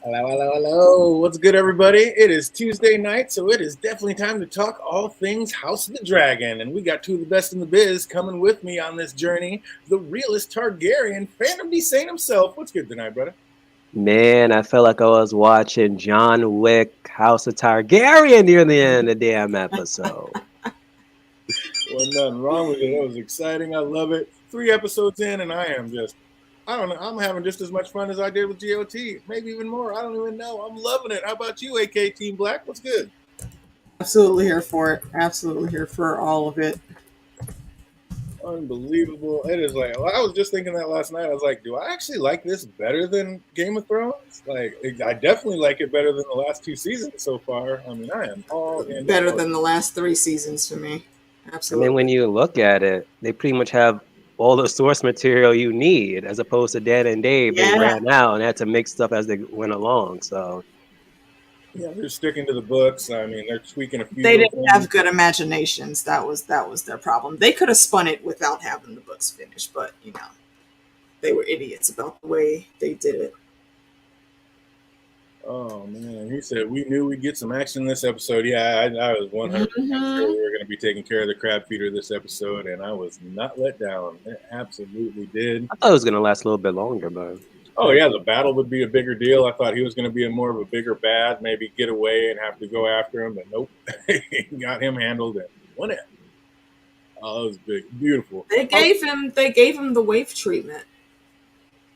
Hello, hello, hello. What's good, everybody? It is Tuesday night, so it is definitely time to talk all things House of the Dragon. And we got two of the best in the biz coming with me on this journey. The realest Targaryen, Phantom D. Saint himself. What's good tonight, brother? Man, I felt like I was watching John Wick House of Targaryen near the end of the damn episode. Wasn't nothing wrong with it. It was exciting. I love it. 3 episodes in, and I don't know, I'm having just as much fun as I did with GOT. Maybe even more. I don't even know. I'm loving it. How about you, AK Team Black? What's good? Absolutely here for it. Absolutely here for all of it. Unbelievable. It is like, I was just thinking that last night. I was like, do I actually like this better than Game of Thrones? Like, I definitely like it better than the last 2 seasons so far. I mean, I am all in. Better than the last 3 seasons for me. I Absolutely. mean, when you look at it, they pretty much have all the source material you need, as opposed to Dan and Dave. They Yeah. ran out and had to make stuff as they went along. So, Yeah, they're sticking to the books. I mean, they're tweaking a few They little didn't things. have good imaginations. That was their problem. They could have spun it without having the books finished, but they were idiots about the way they did it. Oh, man. He said, we knew we'd get some action this episode. Yeah, I was 100% sure we were going to be taking care of the crab feeder this episode, and I was not let down. It absolutely did. I thought it was going to last a little bit longer, but Oh yeah, the battle would be a bigger deal. I thought he was going to be more of a bigger bad, maybe get away and have to go after him, but nope, got him handled and won it. Oh, that was big, beautiful. They gave him the waif treatment.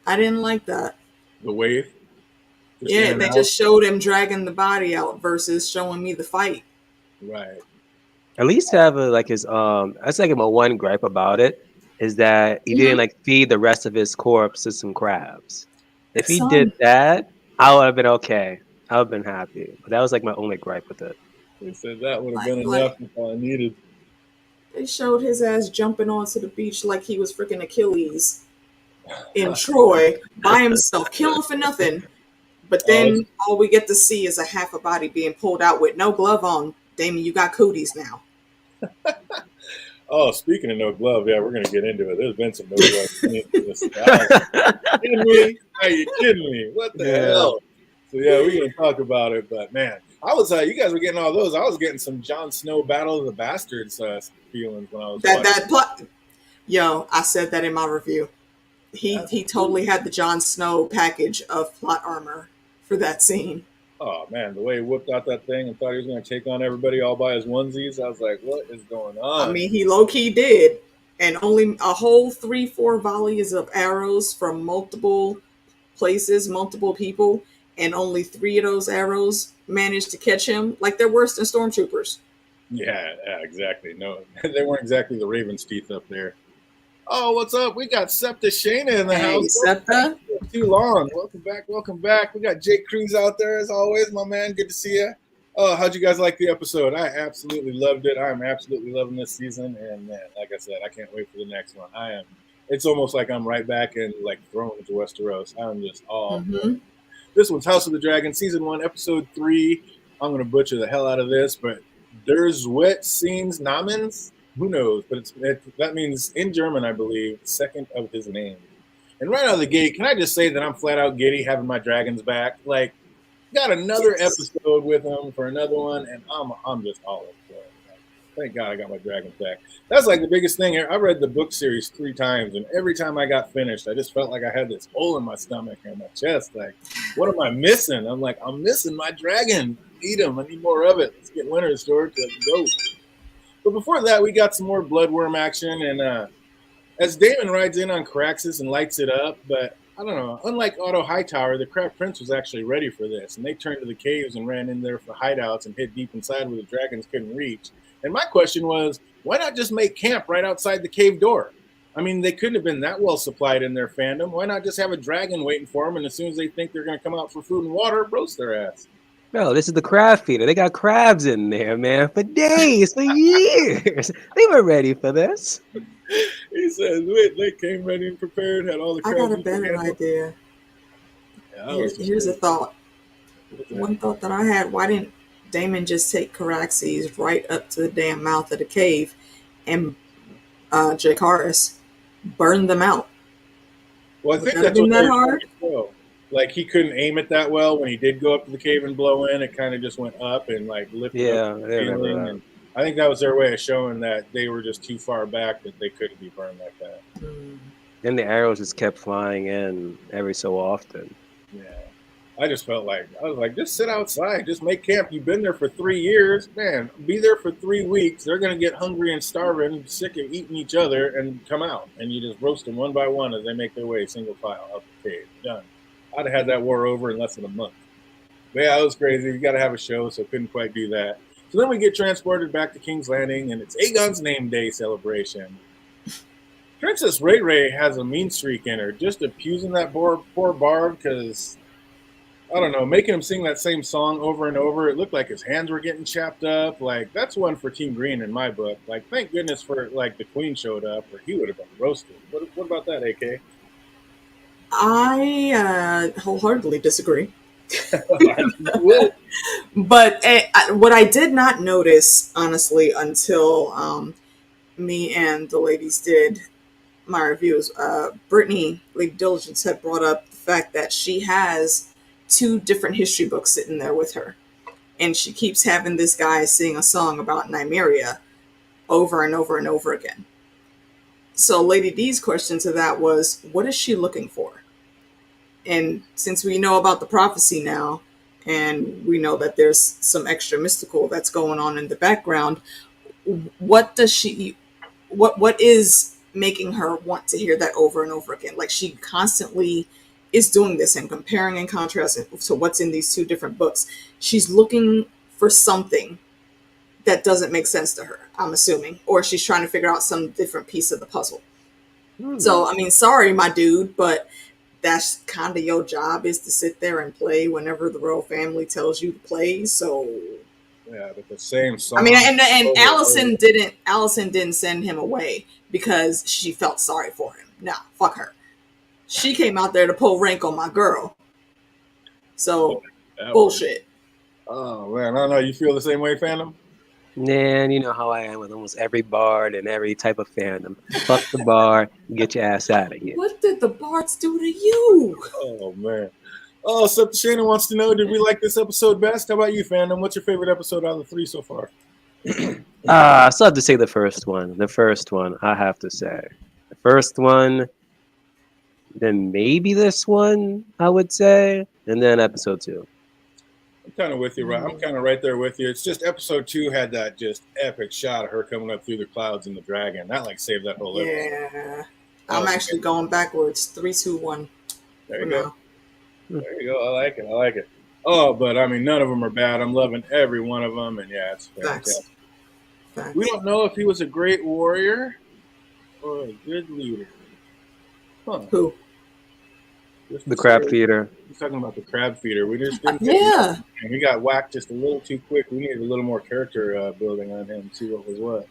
I didn't like that. The wave. Yeah, they just showed him dragging the body out versus showing me the fight. Right. at least have that's like my one gripe about it is that he didn't like feed the rest of his corpse to some crabs. If he did that, I would have been okay. I would have been happy. But that was like my only gripe with it. They said that would have been enough if I needed. They showed his ass jumping onto the beach like he was freaking Achilles in Troy by himself, killing for nothing. But then all we get to see is a half a body being pulled out with no glove on. Damon, you got cooties now. Oh, speaking of no glove, yeah, we're going to get into it. There's been some no glove scenes in this. Kidding me? Are you kidding me? What the hell? So yeah, we're going to talk about it. But man, I was you guys were getting all those. I was getting some Jon Snow Battle of the Bastards feelings when I was that plot. Yo, I said that in my review. He totally had the Jon Snow package of plot armor for that scene. Oh man, the way he whipped out that thing and thought he was going to take on everybody all by his onesies, I was like, what is going on? I mean, he low-key did. And only a whole 3-4 volleys of arrows from multiple places, multiple people, and only 3 of those arrows managed to catch him. Like, they're worse than stormtroopers. Yeah, exactly. No, they weren't exactly the Raven's teeth up there. Oh, what's up? We got Septa Shayna in the house. Septa. Too long. Welcome back. Welcome back. We got Jake Cruz out there as always, my man. Good to see you. How'd you guys like the episode? I absolutely loved it. I'm absolutely loving this season, and man, like I said, I can't wait for the next one. It's almost like I'm right back in like Thrones to Westeros. I'm just all. This one's House of the Dragon, season 1, episode 3. I'm gonna butcher the hell out of this, but there's wet scenes namens. Who knows? But that means in German, I believe, second of his name. And right out of the gate, can I just say that I'm flat out giddy having my dragons back? Like, got another episode with them for another one, and I'm just all up for it. Like, thank God I got my dragons back. That's like the biggest thing. I read the book series 3 times, and every time I got finished, I just felt like I had this hole in my stomach and my chest. Like, what am I missing? I'm like, I'm missing my dragon. I need them. I need more of it. Let's get Winter's Sword. Let's go. But before that, we got some more bloodworm action, and as Damon rides in on Caraxes and lights it up, but I don't know, unlike Otto Hightower, the Craft Prince was actually ready for this, and they turned to the caves and ran in there for hideouts and hid deep inside where the dragons couldn't reach. And my question was, why not just make camp right outside the cave door? I mean, they couldn't have been that well supplied in their fandom. Why not just have a dragon waiting for them, and as soon as they think they're going to come out for food and water, roast their ass? No, this is the crab feeder. They got crabs in there, man, for days, for years. They were ready for this. He says, wait, they came ready and prepared, had all the crabs. I got a better idea. Here's a thought. One thought that I had, why didn't Damon just take Caraxes right up to the damn mouth of the cave and Jacaris burn them out? Well, I think that's what that hard. like he couldn't aim it that well when he did go up to the cave and blow in. It kind of just went up and like lifted up Yeah, the I remember ceiling, that. and I think that was their way of showing that they were just too far back that they couldn't be burned like that. And the arrows just kept flying in every so often. Yeah. I just felt like I was like, just sit outside, just make camp. You've been there for 3 years, man. Be there for 3 weeks. They're gonna get hungry and starving, sick of eating each other, and come out. And you just roast them one by one as they make their way single file out the cave. Done. I'd have had that war over in less than a month. But yeah, it was crazy. You got to have a show, so couldn't quite do that. So then we get transported back to King's Landing, and it's Aegon's name day celebration. Princess Ray Ray has a mean streak in her, just abusing that poor bard because I don't know, making him sing that same song over and over. It looked like his hands were getting chapped up. Like that's one for Team Green in my book. Like thank goodness for like the Queen showed up, or he would have been roasted. What about that, AK? I wholeheartedly disagree. Will. But what I did not notice, honestly, until me and the ladies did my reviews, Brittany, Lady Diligence, had brought up the fact that she has 2 different history books sitting there with her. And she keeps having this guy sing a song about Nymeria over and over and over again. So Lady D's question to that was, what is she looking for? And since we know about the prophecy now, and we know that there's some extra mystical that's going on in the background, what is making her want to hear that over and over again? Like she constantly is doing this and comparing and contrasting to what's in these 2 different books. She's looking for something that doesn't make sense to her, I'm assuming, or she's trying to figure out some different piece of the puzzle. So, I mean, sorry, my dude, but that's kind of your job, is to sit there and play whenever the royal family tells you to play. So yeah, but the same song. I mean, and Allison didn't send him away because she felt sorry for him. Nah, fuck her. She came out there to pull rank on my girl. So bullshit. Oh man, I don't know. You feel the same way, Phantom? Man, you know how I am with almost every bard and every type of fandom. Fuck the bar, get your ass out of here. What did the bards do to you? Oh man. Oh, so Shannon wants to know, did we like this episode best? How about you, Phantom? What's your favorite episode out of the 3 so far? I still have to say the first one. The first one, I have to say. The first one, then maybe this one, I would say, and then episode 2. I'm kind of with you, right? I'm kind of right there with you. It's just episode 2 had that just epic shot of her coming up through the clouds in the dragon. That like saved that whole episode. Yeah. I'm actually going backwards. 3, 2, 1. There you go. There you go. I like it. Oh, but I mean, none of them are bad. I'm loving every one of them, and yeah, it's fantastic. Facts. We don't know if he was a great warrior or a good leader. Huh. Who? The crab feeder. He's talking about the crab feeder. We just didn't. Yeah. He got whacked just a little too quick. We needed a little more character building on him to see what was what.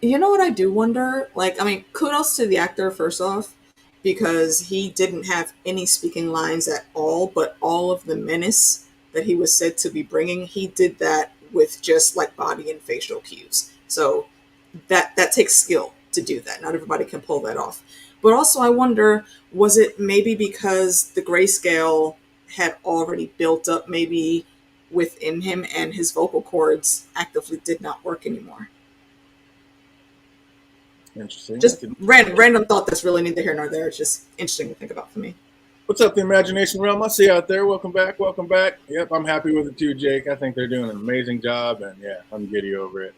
You know what I do wonder? Like, I mean, kudos to the actor, first off, because he didn't have any speaking lines at all, but all of the menace that he was said to be bringing, he did that with just like body and facial cues. So that takes skill to do that. Not everybody can pull that off. But also I wonder, was it maybe because the grayscale had already built up maybe within him and his vocal cords actively did not work anymore? Interesting. Just random thought that's really neither here nor there. It's just interesting to think about for me. What's up, the Imagination Realm? I see you out there. Welcome back. Yep, I'm happy with it too, Jake. I think they're doing an amazing job, and yeah, I'm giddy over it.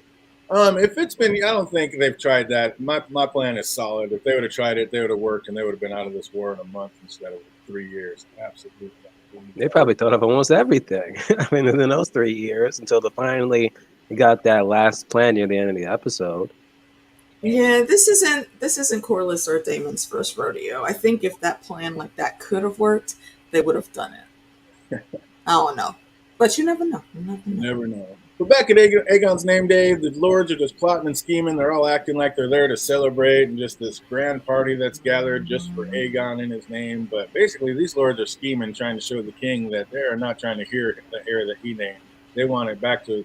If it's been, I don't think they've tried that. My plan is solid. If they would have tried it, they would have worked, and they would have been out of this war in a month instead of 3 years. Absolutely. They probably thought of almost everything. I mean, in those 3 years until they finally got that last plan near the end of the episode. Yeah, this isn't Corliss or Damon's first rodeo. I think if that plan like that could have worked, they would have done it. I don't know, but you never know. Never know. But back at Aegon's name day, the lords are just plotting and scheming. They're all acting like they're there to celebrate and just this grand party that's gathered just for Aegon in his name. But basically, these lords are scheming, trying to show the king that they are not trying to hear the heir that he named. They want it back to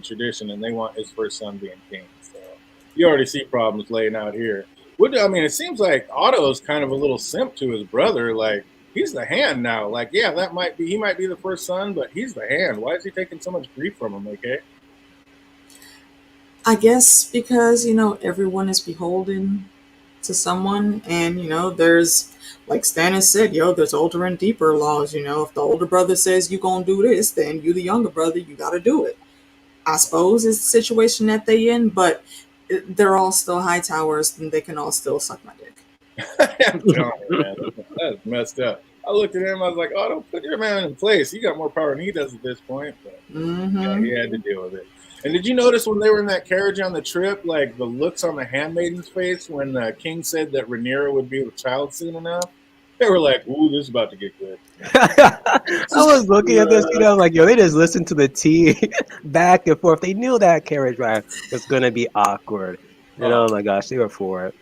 tradition, and they want his first son being king. So you already see problems laying out here. I mean, it seems like Otto's kind of a little simp to his brother. Like, he's the hand now. Like, yeah, he might be the first son, but he's the hand. Why is he taking so much grief from him? Okay. I guess because, everyone is beholden to someone, and, there's, like Stannis said, there's older and deeper laws. If the older brother says you gonna do this, then you the younger brother, you gotta do it. I suppose is the situation that they in, but they're all still high towers, and they can all still suck my dick. I'm telling you, man, that's messed up. I looked at him, I was like, oh, don't put your man in place. He got more power than he does at this point. But yeah, he had to deal with it. And did you notice when they were in that carriage on the trip, like the looks on the handmaiden's face when the king said that Rhaenyra would be with child soon enough? They were like, ooh, this is about to get good. I was looking at this, I'm like, yo, they just listened to the tea back and forth. They knew that carriage ride was going to be awkward. And oh my gosh, they were for it.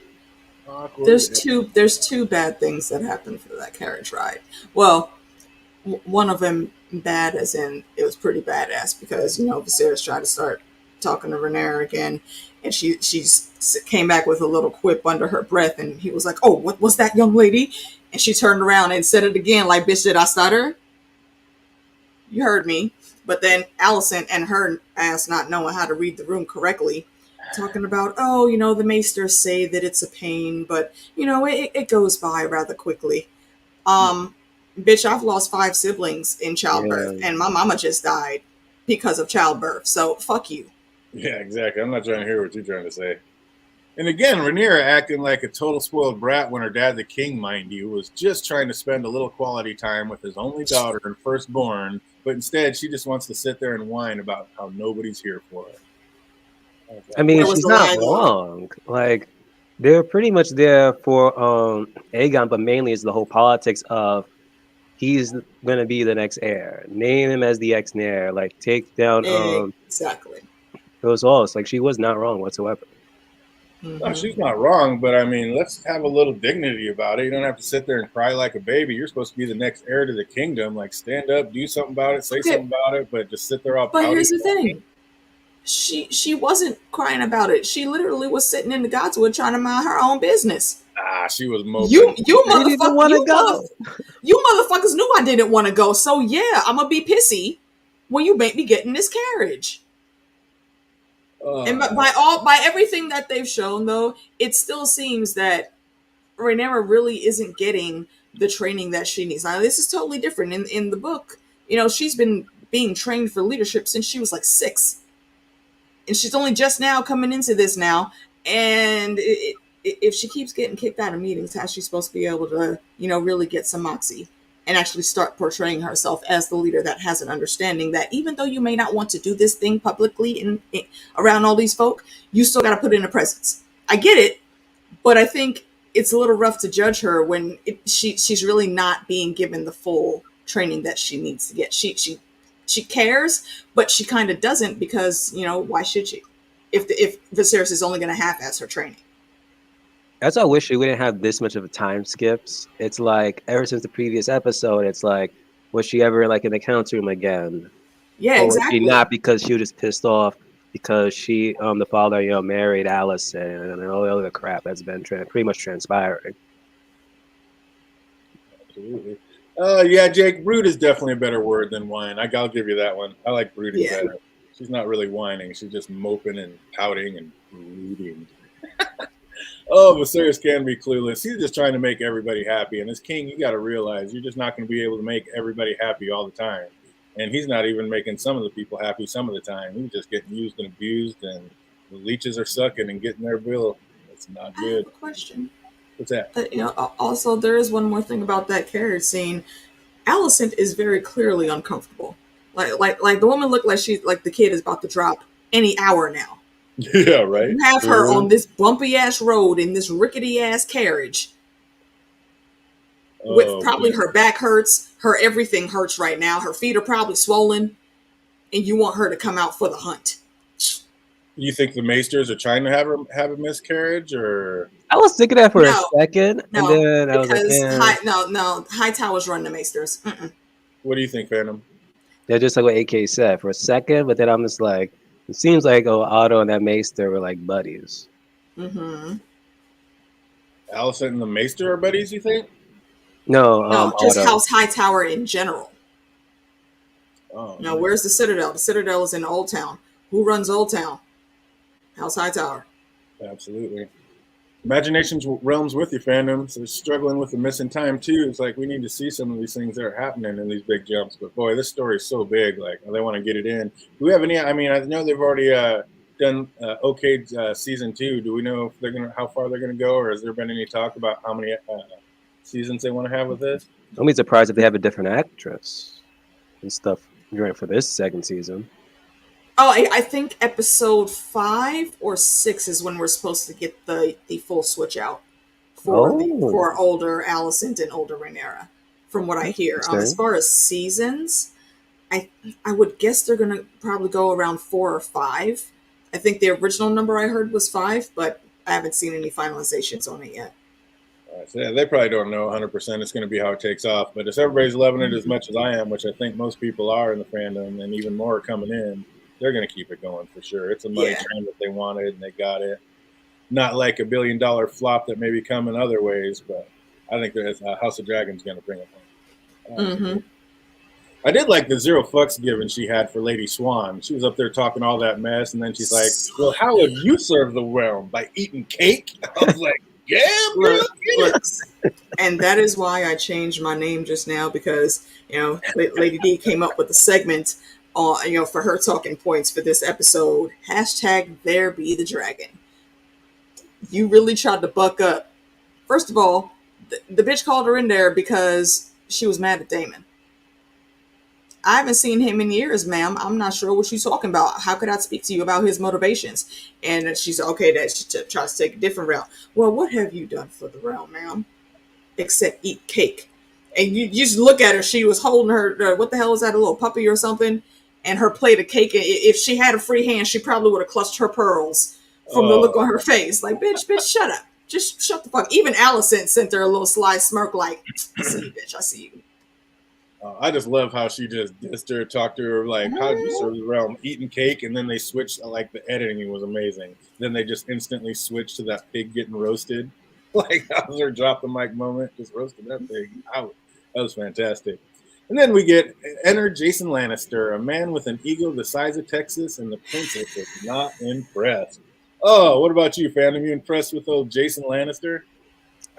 Awkward. There's two bad things that happened for that carriage ride. Well, one of them bad as in it was pretty badass because, Viserys tried to start talking to Rhaenyra again, and she came back with a little quip under her breath, and he was like, oh, what was that, young lady? And she turned around and said it again, like, bitch, did I stutter? You heard me. But then Alicent and her ass not knowing how to read the room correctly, talking about, oh, the maesters say that it's a pain, but, it goes by rather quickly. Bitch, I've lost 5 siblings in childbirth, and my mama just died because of childbirth, so fuck you. Yeah, exactly. I'm not trying to hear what you're trying to say. And again, Rhaenyra acting like a total spoiled brat when her dad, the king, mind you, was just trying to spend a little quality time with his only daughter and firstborn, but instead she just wants to sit there and whine about how nobody's here for her. I mean, she's not wrong. Like, they're pretty much there for Aegon, but mainly it's the whole politics of he's going to be the next heir. Name him as the ex-heir. Like, take down exactly those laws. Like, she was not wrong whatsoever. No, she's not wrong, but I mean, let's have a little dignity about it. You don't have to sit there and cry like a baby. You're supposed to be the next heir to the kingdom. Like, stand up, do something about it, say something about it, but just sit there all pouty. But here's the thing. She wasn't crying about it. She literally was sitting in the Godswood trying to mind her own business. She was moping. You motherfuckers knew I didn't want to go. So yeah, I'm gonna be pissy when you make me get in this carriage. And by everything that they've shown, though, it still seems that Rhaenyra really isn't getting the training that she needs. Now, this is totally different. In the book, she's been being trained for leadership since she was like 6. And she's only just now coming into this now. And if she keeps getting kicked out of meetings, how's she supposed to be able to, really get some moxie and actually start portraying herself as the leader that has an understanding that even though you may not want to do this thing publicly in around all these folk, you still got to put in a presence. I get it, but I think it's a little rough to judge her when she's really not being given the full training that she needs to get. She cares, but she kind of doesn't because, why should she? If Viserys is only going to half-ass her training. That's why I wish we wouldn't have this much of a time skips. It's like ever since the previous episode, it's like, was she ever like in the council room again? Yeah, or exactly. Was she not because she was just pissed off because she, the father, married Alicent and all the other crap that's been pretty much transpiring. Absolutely. Yeah, Jake, brood is definitely a better word than whine. I'll give you that one. I like brooding better. She's not really whining. She's just moping and pouting and brooding. Viserys can be clueless. He's just trying to make everybody happy. And as king, you got to realize you're just not going to be able to make everybody happy all the time. And he's not even making some of the people happy some of the time. He's just getting used and abused, and the leeches are sucking and getting their bill. It's not good. I have a question. What's that? Also, there is one more thing about that carriage scene. Alicent is very clearly uncomfortable. Like the woman looked like she's like the kid is about to drop any hour now. Yeah, right. You have her on this bumpy ass road in this rickety ass carriage. With probably her back hurts, her everything hurts right now. Her feet are probably swollen, and you want her to come out for the hunt. You think the maesters are trying to have a miscarriage, or? I was thinking that for a second, and then I was like, Hightower's run the maesters. Mm-mm. What do you think, Phantom? They're just like what AK said for a second, but then I'm just like, it seems like Otto and that maester were like buddies. Mm-hmm. Alicent and the maester are buddies, you think? No, No, just Auto. House Hightower in general. Oh, Now, man. where's the Citadel? The Citadel is in Old Town. Who runs Old Town? House Hightower. Absolutely. Imagination's realms with you, fandom. So struggling with the missing time too. It's like we need to see some of these things that are happening in these big jumps. But boy, this story is so big. Like they want to get it in. Do we have any? I mean, I know they've already done season 2. Do we know if they're gonna how far they're gonna go, or has there been any talk about how many seasons they want to have with this? Don't be surprised if they have a different actress and stuff during for this second season. Oh, I think episode 5 or 6 is when we're supposed to get the full switch out for older Alicent and older Rhaenyra, from what I hear. As far as seasons, I would guess they're gonna probably go around 4 or 5. I think the original number I heard was 5, but I haven't seen any finalizations on it yet. So yeah, they probably don't know 100%. It's going to be how it takes off. But if everybody's loving it as much as I am, which I think most people are in the fandom, and even more are coming in, they're going to keep it going for sure. It's a money train that they wanted, and they got it. Not like $1 billion flop that may be coming other ways, but I think there's House of Dragon's going to bring it home. I did like the zero fucks given she had for Lady Swan. She was up there talking all that mess, and then she's like, "Well, how would you serve the realm? By eating cake?" I was like, "Yeah, bro." Look, and that is why I changed my name just now, because Lady D came up with a segment on for her talking points for this episode. Hashtag there be the dragon. You really tried to buck up. First of all, the bitch called her in there because she was mad at Daemon. I haven't seen him in years, ma'am. I'm not sure what you're talking about. How could I speak to you about his motivations? And she said, okay, that she tries to take a different route. Well, what have you done for the realm, ma'am? Except eat cake. And you just look at her. She was holding her, what the hell is that, a little puppy or something? And her plate of cake. If she had a free hand, she probably would have clutched her pearls from the look on her face. Like, bitch, shut up. Just shut the fuck. Even Alicent sent her a little sly smirk like, I see you, bitch. I see you. I just love how she just dissed her, talked to her like, "How did you serve the realm? Eating cake," and then they switched. Like the editing was amazing. Then they just instantly switched to that pig getting roasted. Like that was her drop the mic moment. Just roasted that pig out. That was fantastic. And then we enter Jason Lannister, a man with an ego the size of Texas, and the princess is not impressed. Oh, what about you, fandom? You impressed with old Jason Lannister?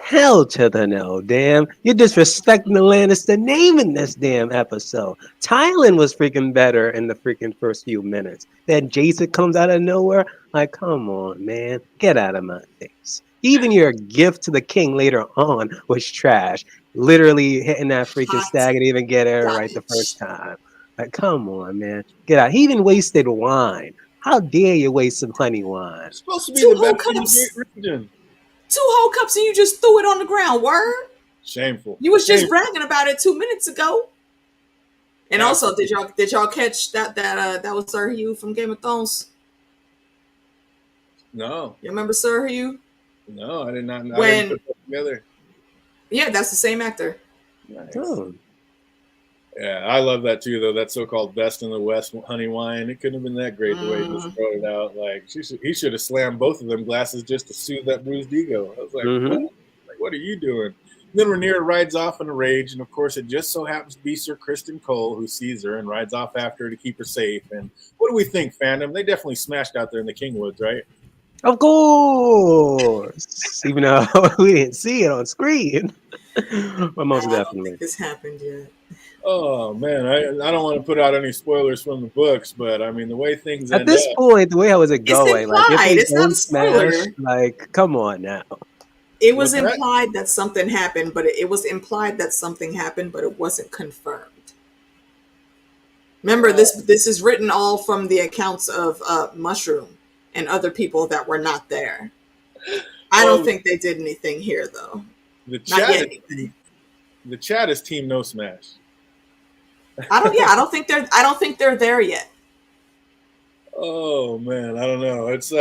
Hell to the no, damn. You're disrespecting the Lannister name in this damn episode. Tylan was freaking better in the freaking first few minutes. Then Jason comes out of nowhere. Like, come on, man. Get out of my face. Even your gift to the king later on was trash. Literally hitting that freaking stag and even get her right the first time. Like, come on, man. Get out. He even wasted wine. How dare you waste some honey wine? It's supposed to be the best in the great region. 2 whole cups and you just threw it on the ground. Word? Shameful. You was just bragging about it 2 minutes ago. And also, did y'all catch that was Sir Hugh from Game of Thrones? No. You remember Sir Hugh? No, I did not know. I didn't put that together. Yeah, that's the same actor. Nice. Oh. Yeah, I love that too, though. That so-called best in the West honey wine. It couldn't have been that great the way he just throw it out. Like he should have slammed both of them glasses just to soothe that bruised ego. I was like, what are you doing? And then Rhaenyra rides off in a rage, and of course, it just so happens to be Sir Criston Cole who sees her and rides off after her to keep her safe. And what do we think, fandom? They definitely smashed out there in the Kingwoods, right? Of course, even though we didn't see it on screen, but most definitely. I don't think this happened yet. Oh man, I don't want to put out any spoilers from the books, but I mean the way things at this point, the way how is it going? It's implied. Like if it's not a spoiler. Smash, like come on now. It was implied that something happened, but it wasn't confirmed. Remember, this is written all from the accounts of Mushroom and other people that were not there. I don't think they did anything here, though. The chat is Team No Smash. I don't think they're there yet. Oh man, I don't know. It's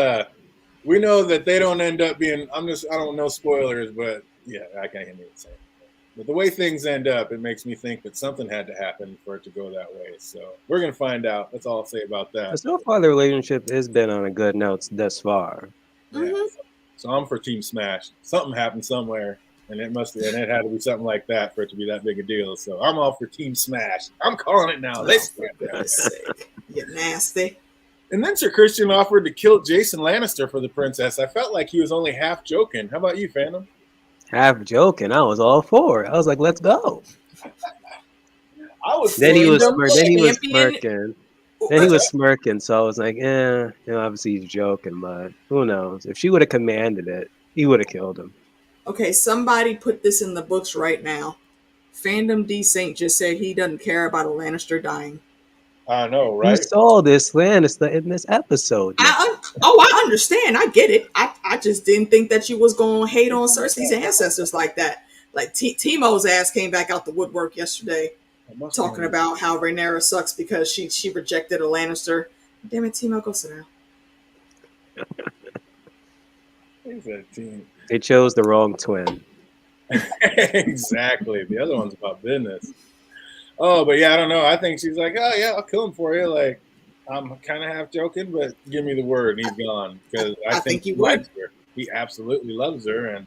we know that they don't end up being. I don't know spoilers, but yeah, I can't even say it. But the way things end up, it makes me think that something had to happen for it to go that way. So we're gonna find out. That's all I'll say about that. But so far, the relationship has been on a good note thus far. Yeah. So I'm for Team Smash. Something happened somewhere. And it had to be something like that for it to be that big a deal. So I'm all for Team Smash. I'm calling it now. Oh, for goodness sake. You nasty. And then Sir Christian offered to kill Jason Lannister for the princess. I felt like he was only half joking. How about you, Phantom? Half joking. I was all for it. I was like, let's go. Then he was smirking. Then he was smirking. So I was like, obviously he's joking, but who knows? If she would have commanded it, he would have killed him. Okay, somebody put this in the books right now. Fandom D Saint just said he doesn't care about a Lannister dying. I know, right? You saw this Lannister in this episode. I understand. I get it. I just didn't think that you was going to hate on Cersei's ancestors like that. Like Timo's ass came back out the woodwork yesterday talking about how Rhaenyra sucks because she rejected a Lannister. Damn it, Timo, go sit down. They chose the wrong twin. Exactly. The other one's about business. Oh, but yeah, I don't know. I think she's like, oh yeah, I'll kill him for you. Like, I'm kind of half joking, but give me the word, and he's gone. Because I think he likes her. He absolutely loves her, and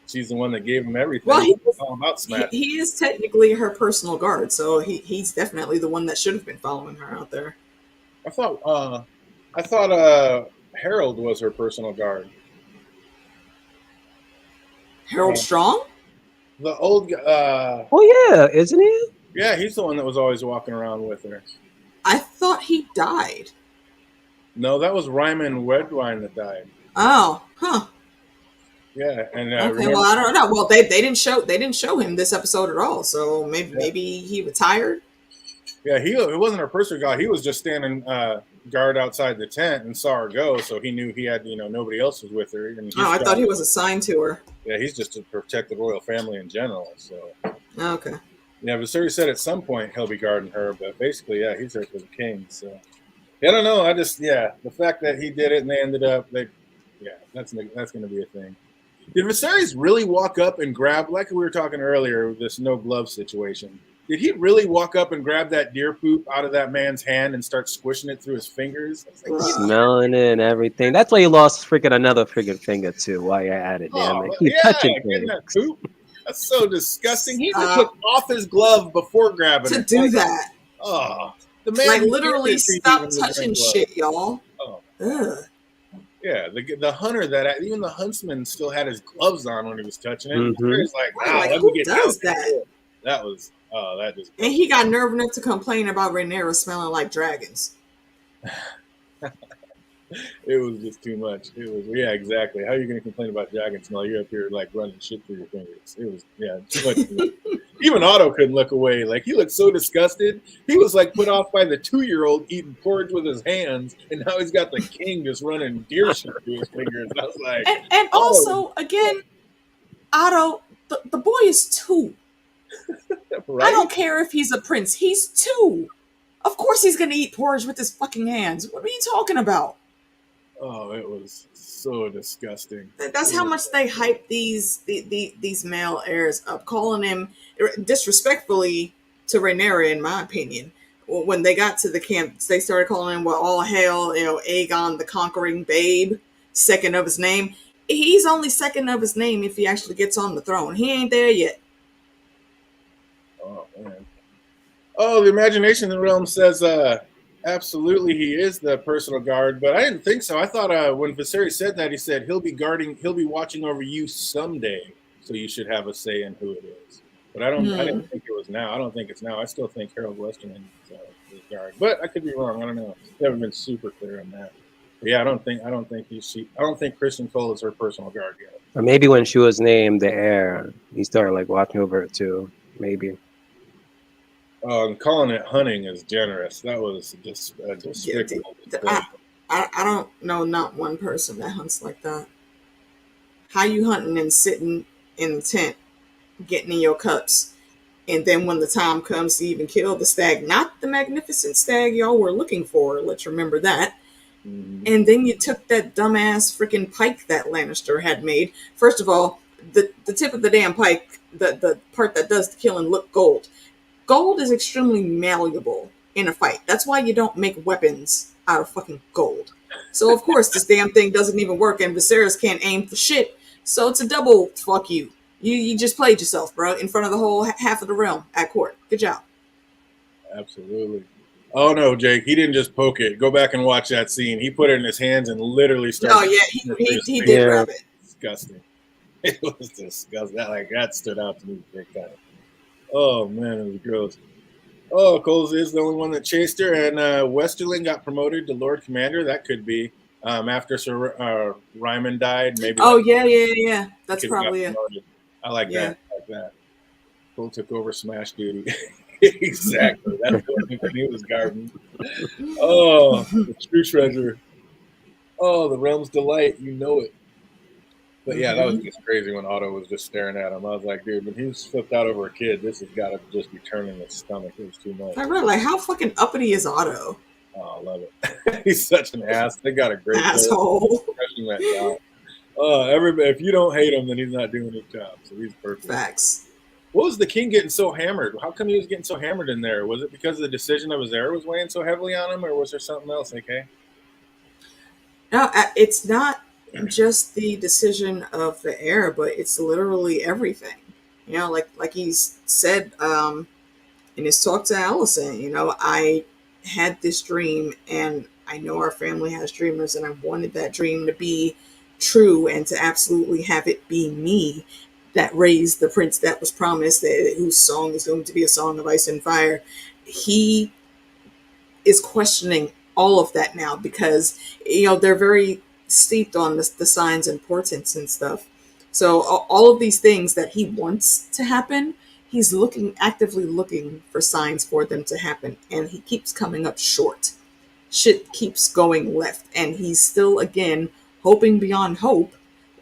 she's the one that gave him everything. Well, he is technically her personal guard, so he's definitely the one that should have been following her out there. I thought Harold was her personal guard. Harold Strong? The old guy. Oh yeah, isn't he? Yeah, he's the one that was always walking around with her. I thought he died. No, that was Ryman Wedwine that died. Oh, huh. Yeah, and okay. Well, I don't know. Well, they didn't show him this episode at all. So maybe he retired. Yeah, it wasn't her personal guard. He was just standing guard outside the tent and saw her go, so he knew he had nobody else was with her. And I thought he was assigned to her. Yeah, he's just to protect the royal family in general. So okay. Yeah, Viserys said at some point he'll be guarding her, but basically, yeah, he's there for the king. So I don't know. The fact that he did it and they ended up, that's going to be a thing. Did Viserys really walk up and grab, like we were talking earlier, this no glove situation? Did he really walk up and grab that deer poop out of that man's hand and start squishing it through his fingers? Smelling it and everything. That's why he lost another finger too. While you're at it, damn it. Keep touching things. That poop. That's so disgusting. He even took off his glove before grabbing it. To do that. Oh, the man literally stop touching shit, y'all. Oh. Ugh. Yeah, the hunter even the huntsman still had his gloves on when he was touching it. Mm-hmm. He was like, wow, who does that? That was that just. And he got nerve enough to complain about Rhaenyra smelling like dragons. It was just too much. It was exactly. How are you going to complain about dragon smell? You're up here like running shit through your fingers. It was too much. Even Otto couldn't look away. Like he looked so disgusted. He was like put off by the 2-year-old eating porridge with his hands, and now he's got the king just running deer shit through his fingers. I was like, and also again, Otto, the boy is 2. Right? I don't care if he's a prince. He's 2. Of course he's going to eat porridge with his fucking hands. What are you talking about? Oh, it was so disgusting. That's how much they hype these male heirs up, calling him disrespectfully to Rhaenyra, in my opinion. When they got to the camp, they started calling him, all hail, Aegon the Conquering Babe, second of his name. He's only second of his name if he actually gets on the throne. He ain't there yet. Oh, man. Oh, the Imagination Realm says, absolutely, he is the personal guard, but I didn't think so. I thought when Viserys said that, he said he'll be watching over you someday, so you should have a say in who it is. But I didn't think it was now. I don't think it's now. I still think Harold Westerman is the guard, but I could be wrong. I don't know. They haven't been super clear on that. But yeah, I don't think Kristen Cole is her personal guard yet. Or maybe when she was named the heir, he started like watching over it too. Maybe. Calling it hunting is generous. That was just despicable. I don't know not one person that hunts like that. How you hunting and sitting in the tent, getting in your cups, and then when the time comes to even kill the stag, not the magnificent stag y'all were looking for, let's remember that. Mm-hmm. And then you took that dumbass freaking pike that Lannister had made. First of all, the tip of the damn pike, the part that does the killing, look gold. Gold is extremely malleable in a fight. That's why you don't make weapons out of fucking gold. So, of course, this damn thing doesn't even work, and Viserys can't aim for shit. So it's a double fuck you. You just played yourself, bro, in front of the whole half of the realm at court. Good job. Absolutely. Oh no, Jake, he didn't just poke it. Go back and watch that scene. He put it in his hands and literally started. No, yeah, he did grab it. Disgusting. It was disgusting. That stood out to me big time. Oh man, it was gross. Oh, Coles is the only one that chased her, and Westerling got promoted to Lord Commander. That could be after Sir Ryman died. Maybe. Oh yeah. That's probably it. I like that. I like that. Cole took over Smash duty. Exactly. That's when he was garden. Oh, the true treasure. Oh, the realm's delight. You know it. But yeah, that was just crazy when Otto was just staring at him. I was like, dude, when he was flipped out over a kid, this has got to just be turning his stomach. It was too much. I really how fucking uppity is Otto? Oh, I love it. He's such an ass. They got a great asshole. Everybody, if you don't hate him, then he's not doing his job. So he's perfect. Facts. What was the king getting so hammered? How come he was getting so hammered in there? Was it because the decision of his heir was weighing so heavily on him, or was there something else, AK? No, it's not just the decision of the heir, but it's literally everything. You know, like he's said in his talk to Allison, you know, I had this dream, and I know our family has dreamers, and I wanted that dream to be true and to absolutely have it be me that raised the prince that was promised, whose song is going to be a song of ice and fire. He is questioning all of that now because, you know, they're very steeped on the signs and portents and stuff. So all of these things that he wants to happen, he's actively looking for signs for them to happen, and he keeps coming up short. Shit keeps going left, and he's still, again, hoping beyond hope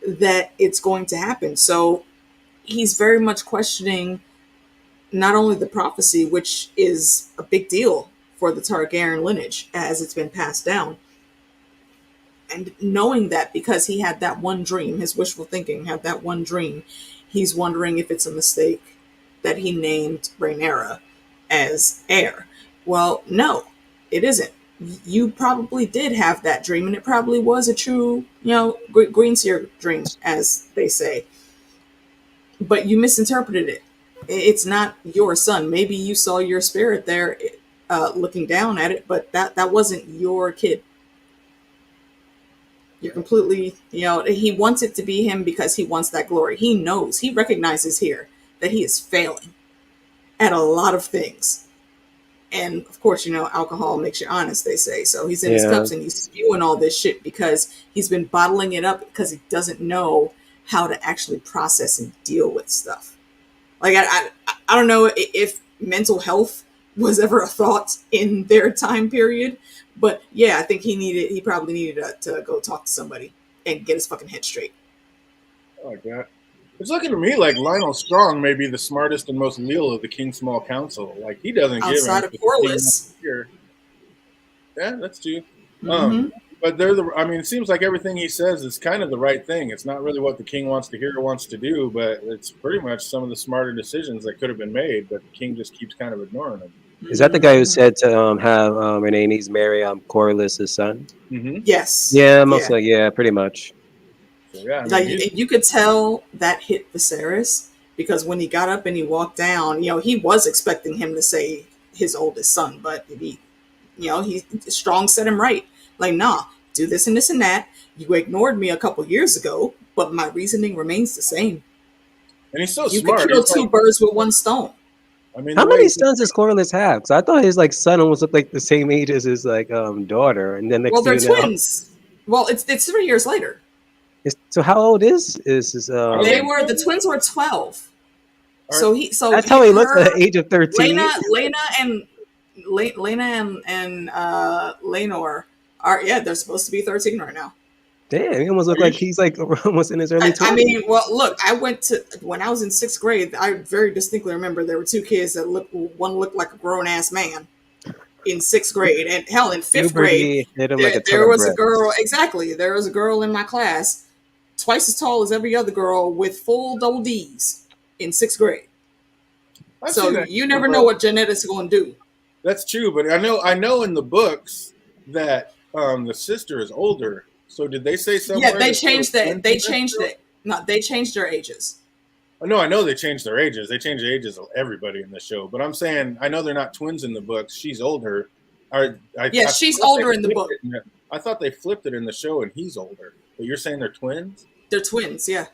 that it's going to happen. So he's very much questioning not only the prophecy, which is a big deal for the Targaryen lineage as it's been passed down, and knowing that because he had that one dream, his wishful thinking had that one dream, he's wondering if it's a mistake that he named Rhaenyra as heir. Well, no, it isn't. You probably did have that dream, and it probably was a true, you know, Greenseer dream, as they say. But you misinterpreted it. It's not your son. Maybe you saw your spirit there looking down at it, but that wasn't your kid. You're completely, you know, he wants it to be him because he wants that glory. He knows, he recognizes here that he is failing at a lot of things. And of course, you know, alcohol makes you honest, they say. So he's in his cups and he's spewing all this shit because he's been bottling it up because he doesn't know how to actually process and deal with stuff. Like, I don't know if mental health was ever a thought in their time period, but yeah, I think he probably needed to go talk to somebody and get his fucking head straight. I like that. It's looking to me like Lionel Strong may be the smartest and most leal of the King's Small Council. Like, he doesn't outside give of Corlys. Yeah, that's true. But it seems like everything he says is kind of the right thing. It's not really what the king wants to hear or wants to do, but it's pretty much some of the smarter decisions that could have been made, but the king just keeps kind of ignoring them. Is that the guy who said to have Rhaenys marry Corlys' son? Mm-hmm. Yes. Yeah, pretty much. So, yeah, you could tell that hit Viserys because when he got up and he walked down, you know, he was expecting him to say his oldest son, but Strong set him right. Like, nah, do this and this and that. You ignored me a couple years ago, but my reasoning remains the same. And he's so you smart. You could kill two birds with one stone. I mean, how many sons does Corlys have? Because I thought his son almost looked like the same age as his daughter, and then they're twins. Well, it's 3 years later. So how old is his? The twins were 12. So that's how he looks at the age of 13. Lena and Laenor are they're supposed to be 13 right now. Damn, he almost look like he's almost in his early 20s. I mean, well, look, when I was in 6th grade, I very distinctly remember there were two kids that one looked like a grown ass man in 6th grade, and hell, in 5th grade, there was a girl. Exactly, there was a girl in my class, twice as tall as every other girl, with full double D's in 6th grade. So you never know what genetics are going to do. That's true, but I know in the books that the sister is older. So did they say somewhere? Yeah, they changed that. They changed it. No, they changed their ages. No, I know they changed their ages. They changed the ages of everybody in the show. But I'm saying, I know they're not twins in the books. She's older. Yeah, she's older in the book. I thought they flipped it in the show, and he's older. But you're saying they're twins? They're twins, yeah.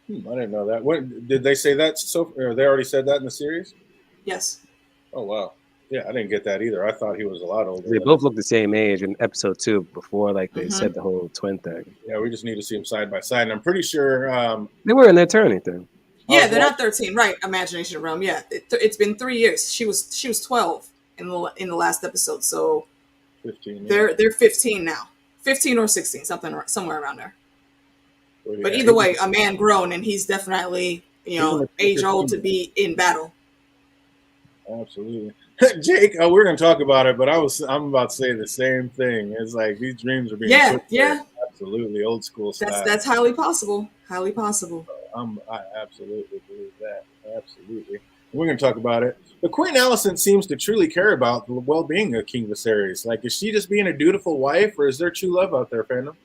I didn't know that. What did they say that? Or they already said that in the series? Yes. Oh wow. Yeah, I didn't get that either. I thought he was a lot older. They both look the same age in episode 2 before like they said the whole twin thing. Yeah, we just need to see them side by side. And I'm pretty sure they were in their turning thing. Yeah, they're not 13, right? Imagination Realm. Yeah, it's been 3 years. She was 12 in the last episode, so 15. Yeah. They're 15 now, 15 or 16, somewhere around there. Well, yeah, but either way, a man grown, and he's definitely age old to be in battle. Absolutely. Jake, we're going to talk about it, but I'm about to say the same thing. It's like these dreams are being absolutely old school style. That's highly possible. Highly possible. I absolutely believe that. Absolutely. We're going to talk about it. But Queen Alicent seems to truly care about the well-being of King Viserys. Like, is she just being a dutiful wife, or is there true love out there, fandom?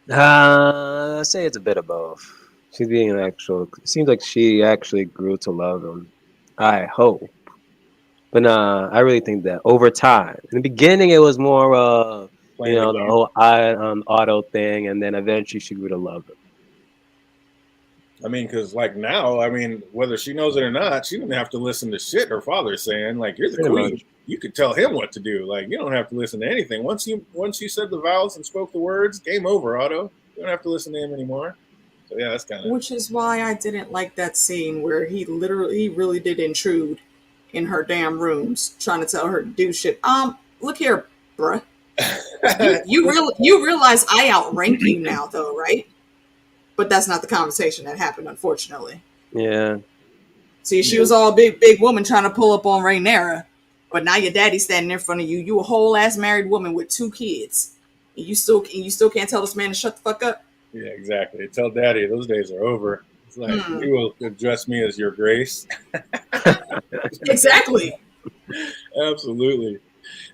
I say it's a bit of both. She's being an actual. It seems like she actually grew to love him. I hope. But nah, I really think that over time. In the beginning, it was more, the whole auto thing, and then eventually she grew to love him. I mean, because like now, I mean, whether she knows it or not, she didn't have to listen to shit her father's saying. Like, you're the queen. You could tell him what to do. Like, you don't have to listen to anything. Once you said the vows and spoke the words, game over, Otto. You don't have to listen to him anymore. So yeah, that's kind of. Which is why I didn't like that scene where he really did intrude in her damn rooms, trying to tell her to do shit. Look here, bruh. you realize I outrank you now, though, right? But that's not the conversation that happened, unfortunately. Yeah. See, she was all big woman trying to pull up on Rhaenyra, but now your daddy's standing in front of you. You a whole ass married woman with 2 kids, and you still can't tell this man to shut the fuck up. Yeah, exactly. Tell daddy those days are over. It's like he will address me as your grace. Exactly. Absolutely.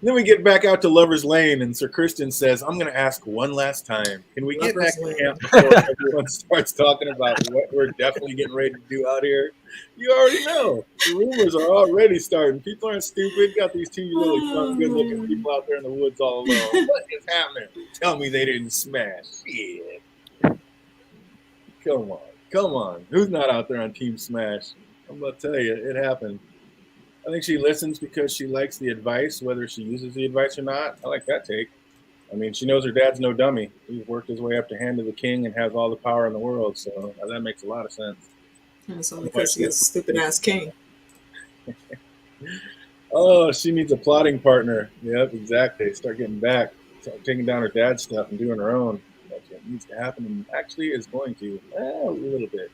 And then we get back out to Lover's Lane, and Sir Criston says, I'm going to ask one last time. Can we get back to camp before everyone starts talking about what we're definitely getting ready to do out here? You already know. The rumors are already starting. People aren't stupid. Got these 2 really fun, good-looking people out there in the woods all alone. What is happening? Tell me they didn't smash. Shit. Come on. Who's not out there on Team Smash? I'm going to tell you, it happened. I think she listens because she likes the advice, whether she uses the advice or not. I like that take. I mean, she knows her dad's no dummy. He's worked his way up to hand of the king and has all the power in the world, so that makes a lot of sense. And it's only because he's a stupid-ass king. Oh, she needs a plotting partner. Yep, exactly. Start getting back. Start taking down her dad's stuff and doing her own. That's what needs to happen, and actually is going to. A little bit.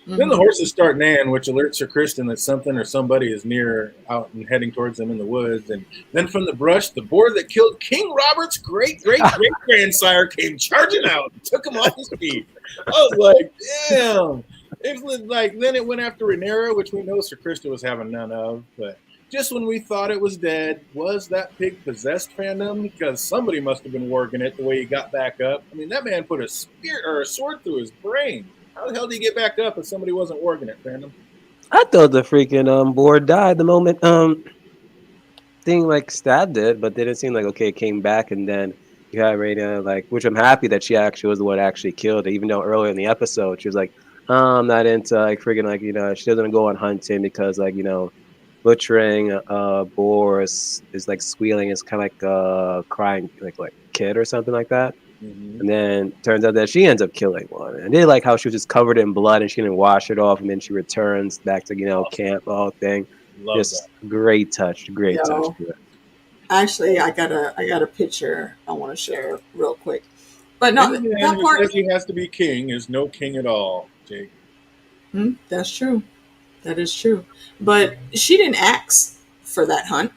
Then the horses start neighing, which alerts Sir Criston that something or somebody is near, out and heading towards them in the woods. And then from the brush, the boar that killed King Robert's great-great-great-grandsire came charging out and took him off his feet. I was like, damn. It was like, then it went after Rhaenyra, which we know Sir Criston was having none of. But just when we thought it was dead, was that pig possessed, fandom? Because somebody must have been working it the way he got back up. I mean, that man put a spear or a sword through his brain. How the hell did he get back up if somebody wasn't working it, fandom? I thought the freaking boar died the moment thing like stabbed it, but then it seemed like it came back, and then you had Rhaenyra which I'm happy that she actually was the one that actually killed it, even though earlier in the episode she was like, I'm not into freaking she doesn't go on hunting because butchering a boar is like squealing. It's kind of like a crying like kid or something like that. Mm-hmm. And then turns out that she ends up killing one. And they like how she was just covered in blood and she didn't wash it off, and then she returns back to camp, the whole thing. Love just that. Great touch. Actually, I got a picture I want to share real quick. But no, that part says he has to be king is no king at all, Jake. That's true. That is true. But she didn't ask for that hunt.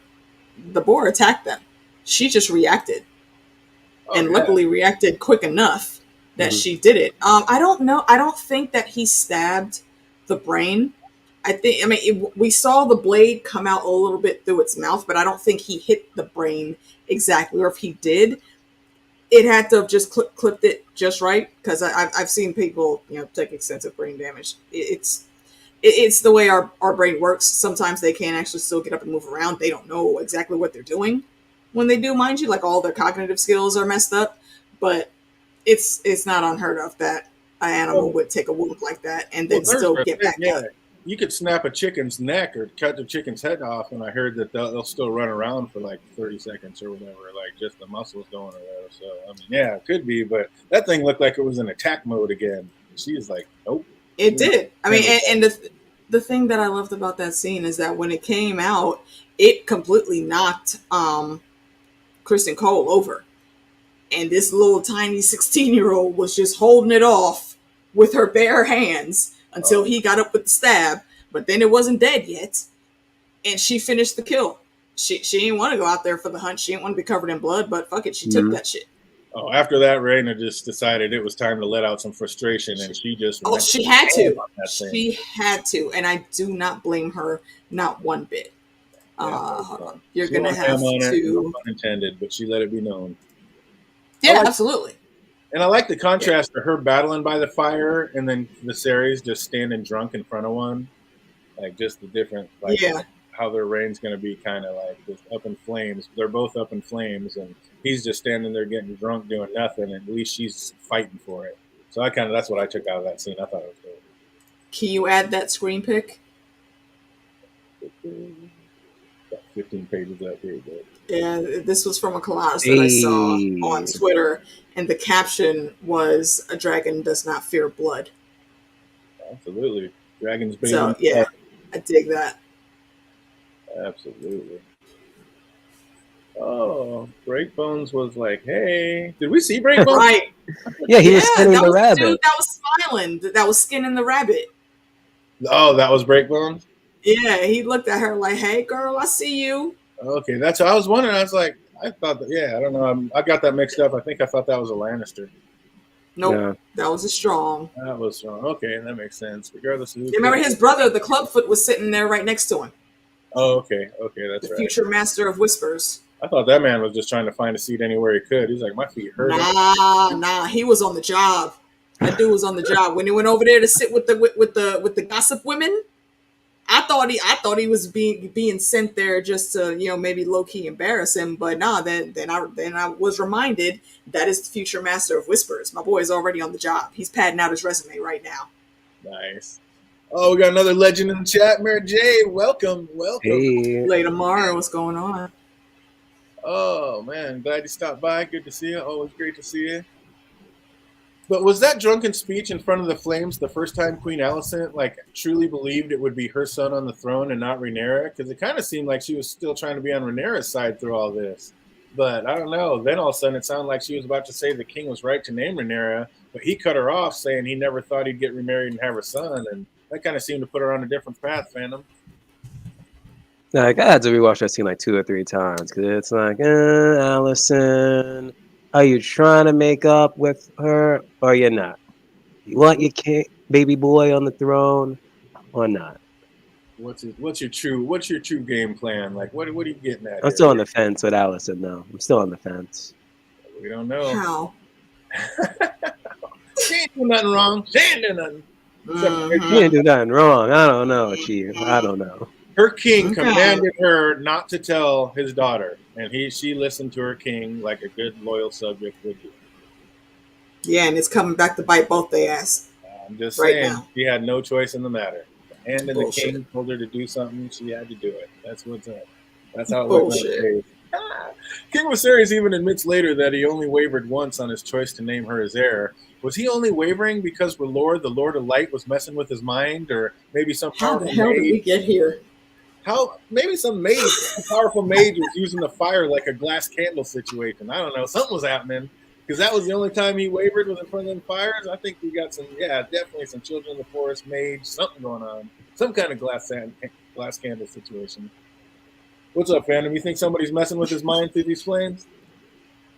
The boar attacked them. She just reacted. Luckily reacted quick enough that she did it. I don't know. I don't think that he stabbed the brain. We saw the blade come out a little bit through its mouth, but I don't think he hit the brain exactly. Or if he did, it had to have just clipped it just right, because I've seen people, take extensive brain damage. It's the way our brain works. Sometimes they can't actually still get up and move around. They don't know exactly what they're doing when they do, mind you. Like, all their cognitive skills are messed up. But it's not unheard of that an animal would take a wound like that and then still get back up. You could snap a chicken's neck or cut the chicken's head off, and I heard that they'll still run around for like 30 seconds or whatever, like just the muscles going or whatever. So, I mean, yeah, it could be, but that thing looked like it was in attack mode again. She was like, nope. It did. I mean, and the thing that I loved about that scene is that when it came out, it completely knocked Kristen Cole over. And this little tiny 16-year-old was just holding it off with her bare hands until he got up with the stab. But then it wasn't dead yet. And she finished the kill. She didn't want to go out there for the hunt. She didn't want to be covered in blood, but fuck it, she took that shit. Oh, after that, Raina just decided it was time to let out some frustration, and she just... Oh, she had to. She had to, and I do not blame her, not one bit. You're going to have to... Unintended, but she let it be known. Yeah, absolutely. And I like the contrast to her battling by the fire, and then Viserys just standing drunk in front of one. Like, just the different... Like, how their reign's going to be kind of like just up in flames. They're both up in flames, and he's just standing there getting drunk doing nothing, and at least she's fighting for it. So that's what I took out of that scene. I thought it was cool. Can you add that screen pic? 15 pages up here. But... Yeah, this was from a collage that I saw on Twitter, and the caption was, "A dragon does not fear blood." Absolutely. Dragons baby. So, yeah, I dig that. Absolutely. Oh, Breakbones was like, hey, did we see Breakbones? Right. Yeah, he was skinning the rabbit. Dude, that was smiling. That was skinning the rabbit. Oh, that was Breakbones? Yeah, he looked at her like, hey, girl, I see you. Okay, that's what I was wondering. I was like, I thought that, I don't know. I got that mixed up. I think I thought that was a Lannister. Nope, that was a Strong. That was Strong. Okay, that makes sense. Regardless of who. Remember his brother, the Clubfoot, was sitting there right next to him. Oh, okay, that's the right. Future Master of Whispers. I thought that man was just trying to find a seat anywhere he could. He's like, my feet hurt. Nah, he was on the job. That dude was on the job. When he went over there to sit with the gossip women, I thought he was being sent there just to, maybe low key embarrass him. But nah, then I was reminded that is the Future Master of Whispers. My boy is already on the job. He's padding out his resume right now. Nice. Oh, we got another legend in the chat, Mary J. Welcome. Hey. Later, Mara, what's going on? Oh man, glad you stopped by. Good to see you. Always great to see you. But was that drunken speech in front of the flames the first time Queen Alicent truly believed it would be her son on the throne and not Rhaenyra? Because it kind of seemed like she was still trying to be on Rhaenyra's side through all this. But I don't know. Then all of a sudden it sounded like she was about to say the king was right to name Rhaenyra, but he cut her off, saying he never thought he'd get remarried and have her son. And that kind of seemed to put her on a different path, Phantom. Like, I had to rewatch that scene 2 or 3 times because it's like, Alicent, are you trying to make up with her or you're not? You want your baby boy on the throne or not? What's your true game plan? Like, what are you getting at? I'm still on the fence with Alicent now. I'm still on the fence. We don't know. How? She ain't do nothing wrong. She ain't do nothing. She didn't do nothing wrong. I don't know, Chief. I don't know. Her king commanded her not to tell his daughter, and she listened to her king like a good loyal subject would do. Yeah, and it's coming back to bite both their ass. I'm just saying, she had no choice in the matter. The hand of the king told her to do something, she had to do it. That's what's up. That's how it works. King Viserys even admits later that he only wavered once on his choice to name her his heir. Was he only wavering because the Lord of Light, was messing with his mind, or maybe some powerful How the hell did we get here? Maybe some powerful mage was using the fire like a glass candle situation. I don't know. Something was happening because that was the only time he wavered was in front of them fires. I think we got definitely some Children of the Forest mage, something going on. Some kind of glass candle situation. What's up, Phantom? You think somebody's messing with his mind through these flames?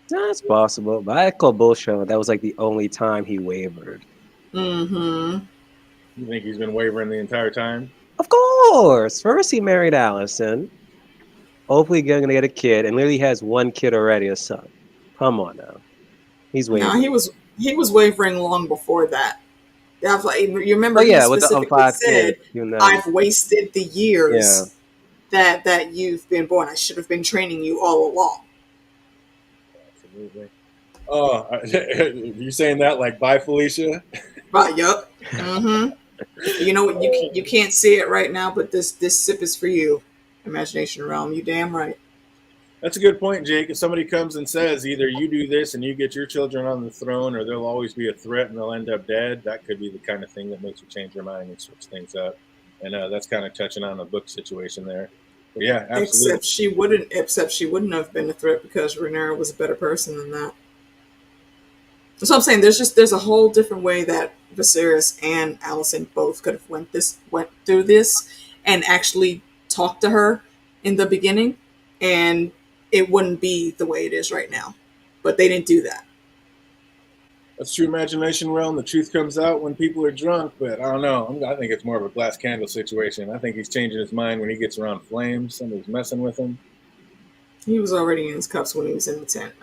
That's possible, but I call bullshit. That was the only time he wavered. Mm-hmm. You think he's been wavering the entire time? Of course. First he married Alicent. Hopefully going to get a kid, and literally has one kid already, a son. Come on now. He's No, wavering. he was wavering long before that. You remember Oh he yeah, with the specifically 5 kids, said, you know. "I've wasted the Yeah. years that you've been born. I should have been training you all along." Absolutely. Oh, you saying that like bye, Felicia? Right? Yup. Mm-hmm. You know what? You can't see it right now, but this sip is for you, imagination realm. You damn right. That's a good point, Jake. If somebody comes and says either you do this and you get your children on the throne, or there'll always be a threat and they'll end up dead, that could be the kind of thing that makes you change your mind and switch things up. And that's kind of touching on a book situation there. But yeah, absolutely. Except she wouldn't have been a threat because Rhaenyra was a better person than that. So I'm saying there's a whole different way that Viserys and Alicent both could have went through this and actually talked to her in the beginning, and it wouldn't be the way it is right now. But they didn't do that. That's true imagination realm. The truth comes out when people are drunk, but I don't know. I think it's more of a glass candle situation. I think he's changing his mind when he gets around flames. Somebody's messing with him. He was already in his cups when he was in the tent.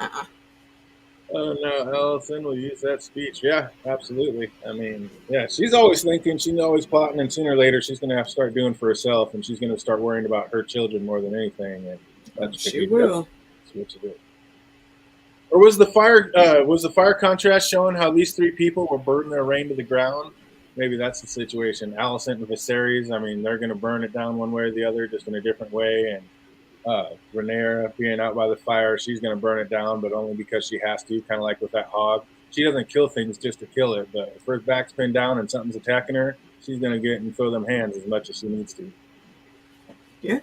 Oh no, Allison will use that speech. Yeah, absolutely. I mean, yeah, she's always thinking, she's always plotting, and sooner or later she's going to have to start doing for herself, and she's going to start worrying about her children more than anything. And that's what She you do. will. Switch it. Or was the fire? Was the fire contrast showing how these three people will burn their reign to the ground? Maybe that's the situation. Alicent and Viserys. I mean, they're going to burn it down one way or the other, just in a different way. And Rhaenyra being out by the fire, she's going to burn it down, but only because she has to, kind of like with that hog. She doesn't kill things just to kill it, but if her back's pinned down and something's attacking her, she's going to get and throw them hands as much as she needs to. Yeah.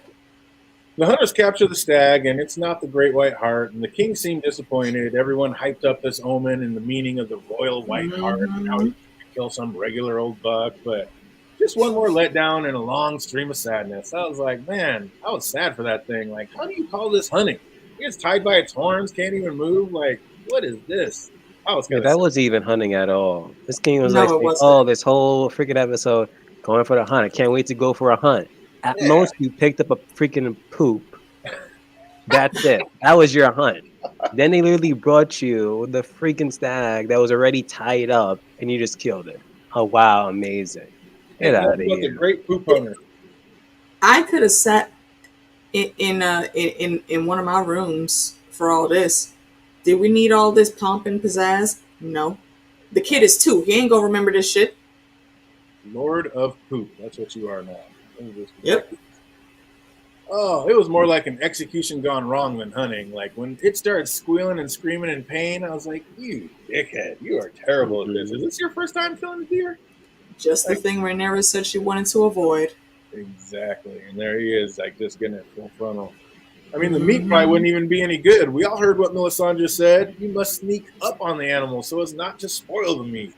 The hunters capture the stag, and it's not the great white hart, and the king seemed disappointed. Everyone hyped up this omen and the meaning of the royal white hart, and how he's going to kill some regular old buck, but just one more letdown and a long stream of sadness. I was like, man, I was sad for that thing. Like, how do you call this hunting? It's tied by its horns, can't even move. Like, what is this? I was Yeah, kind of that sad. wasn't even hunting at all. This king was like No, it saying, wasn't. "Oh, this whole freaking episode going for the hunt. I can't wait to go for a hunt." At Yeah, most, you picked up a freaking poop. That's it. That was your hunt. Then they literally brought you the freaking stag that was already tied up, and you just killed it. Oh wow, amazing! Get ain't out nothing of but the here. great poop hunter. I could have sat in one of my rooms for all this. Did we need all this pomp and pizzazz? No. The kid is 2. He ain't gonna remember this shit. Lord of poop. That's what you are now. It was just Yep. ridiculous. Oh, it was more like an execution gone wrong than hunting. Like when it started squealing and screaming in pain, I was like, "You dickhead! You are terrible at this. Is this your first time killing a deer?" Just the Like thing Rhaenyra said she wanted to avoid. exactly. And there he is, like just getting it full frontal. I mean, the meat probably Mm-hmm. wouldn't even be any good. We all heard what Melisandre said. You must sneak up on the animal so as not to spoil the meat.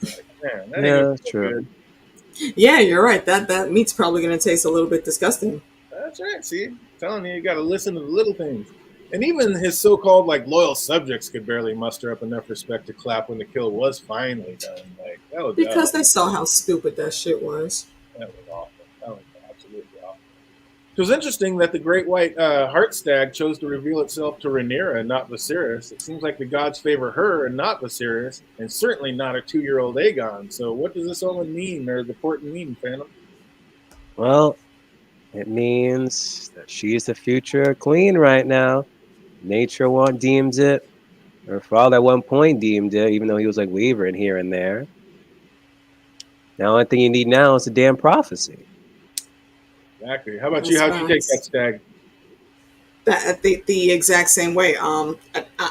It's like, man, that ain't Yeah, gonna that's be true. good. Yeah, you're right. That meat's probably gonna taste a little bit disgusting. That's right. See, I'm telling you, you got to listen to the little things. And even his so-called like loyal subjects could barely muster up enough respect to clap when the kill was finally done. Like Because they saw how stupid that shit was. that was awful. That was absolutely awful. It was interesting that the great white heart stag chose to reveal itself to Rhaenyra and not Viserys. It seems like the gods favor her and not Viserys, and certainly not a 2-year-old Aegon. So what does this omen mean, or the port mean, Phantom? Well, it means that she's the future queen right now. Nature one deems it, or father at one point deemed it, even though he was like wavering here and there. The only thing you need now is a damn prophecy. Exactly. How about you? That's How'd you take that facts. stag? That the exact same way. I'm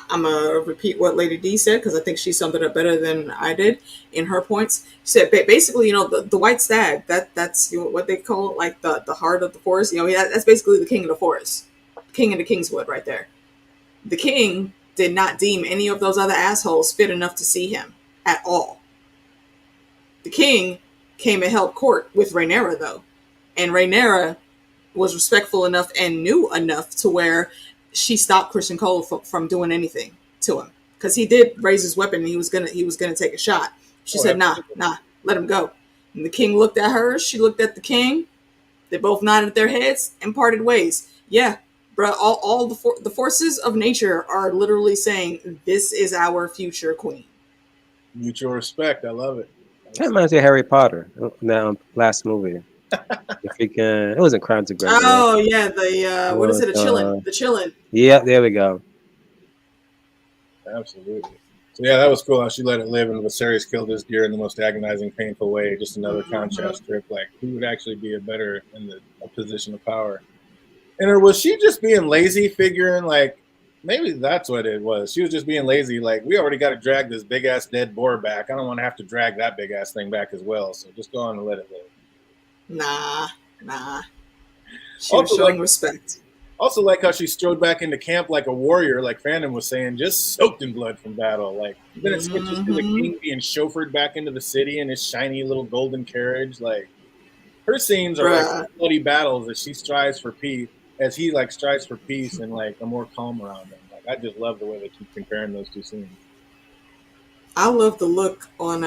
gonna repeat what Lady D said because I think she summed it up better than I did in her points. She said basically, the white stag. That's what they call it, like the heart of the forest. That's basically the king of the forest, king of the Kingswood, right there. The king did not deem any of those other assholes fit enough to see him at all. The king came and held court with Rhaenyra though, and Rhaenyra was respectful enough and knew enough to where she stopped Christian Cole from doing anything to him because he did raise his weapon and he was gonna take a shot. She Oh, said, absolutely. nah, let him go. And the king looked at her. She looked at the king. They both nodded their heads and parted ways. Yeah, Bruh, all the forces of nature are literally saying, this is our future queen. Mutual respect. I love it. That reminds me of Harry Potter. That last movie. The freaking, it wasn't Crimes of Grindelwald. Oh yeah, the what is it? The chillin'. Yeah, there we go. Absolutely. So yeah, that was cool how she let it live, and Viserys killed his deer in the most agonizing, painful way. Just another contrast strip. Like, who would actually be a position of power? And or was she just being lazy, figuring like maybe that's what it was? She was just being lazy. Like, we already got to drag this big ass dead boar back. I don't want to have to drag that big ass thing back as well. So just go on and let it live. Nah. She was showing respect. Also, like how she strode back into camp like a warrior, like Fandom was saying, just soaked in blood from battle. Like, then it switches to the king being chauffeured back into the city in his shiny little golden carriage. Like, her scenes are like bloody battles as she strives for peace, as he like strives for peace and like a more calm around him. Like, I just love the way they keep comparing those two scenes. I love the look on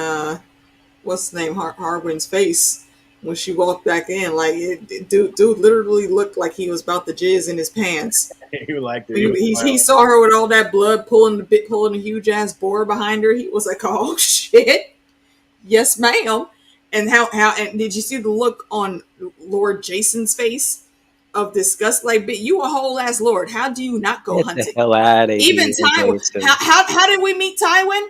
what's the name, Harwin's face when she walked back in. Like, dude literally looked like he was about to jizz in his pants. He liked it. He saw her with all that blood pulling a huge ass boar behind her. He was like, "Oh shit, yes, ma'am." And and did you see the look on Lord Jason's face of disgust? Like, but you a whole ass lord. How do you not go hunting? Get the hell out of Even here, Tywin. Jason. How did we meet Tywin?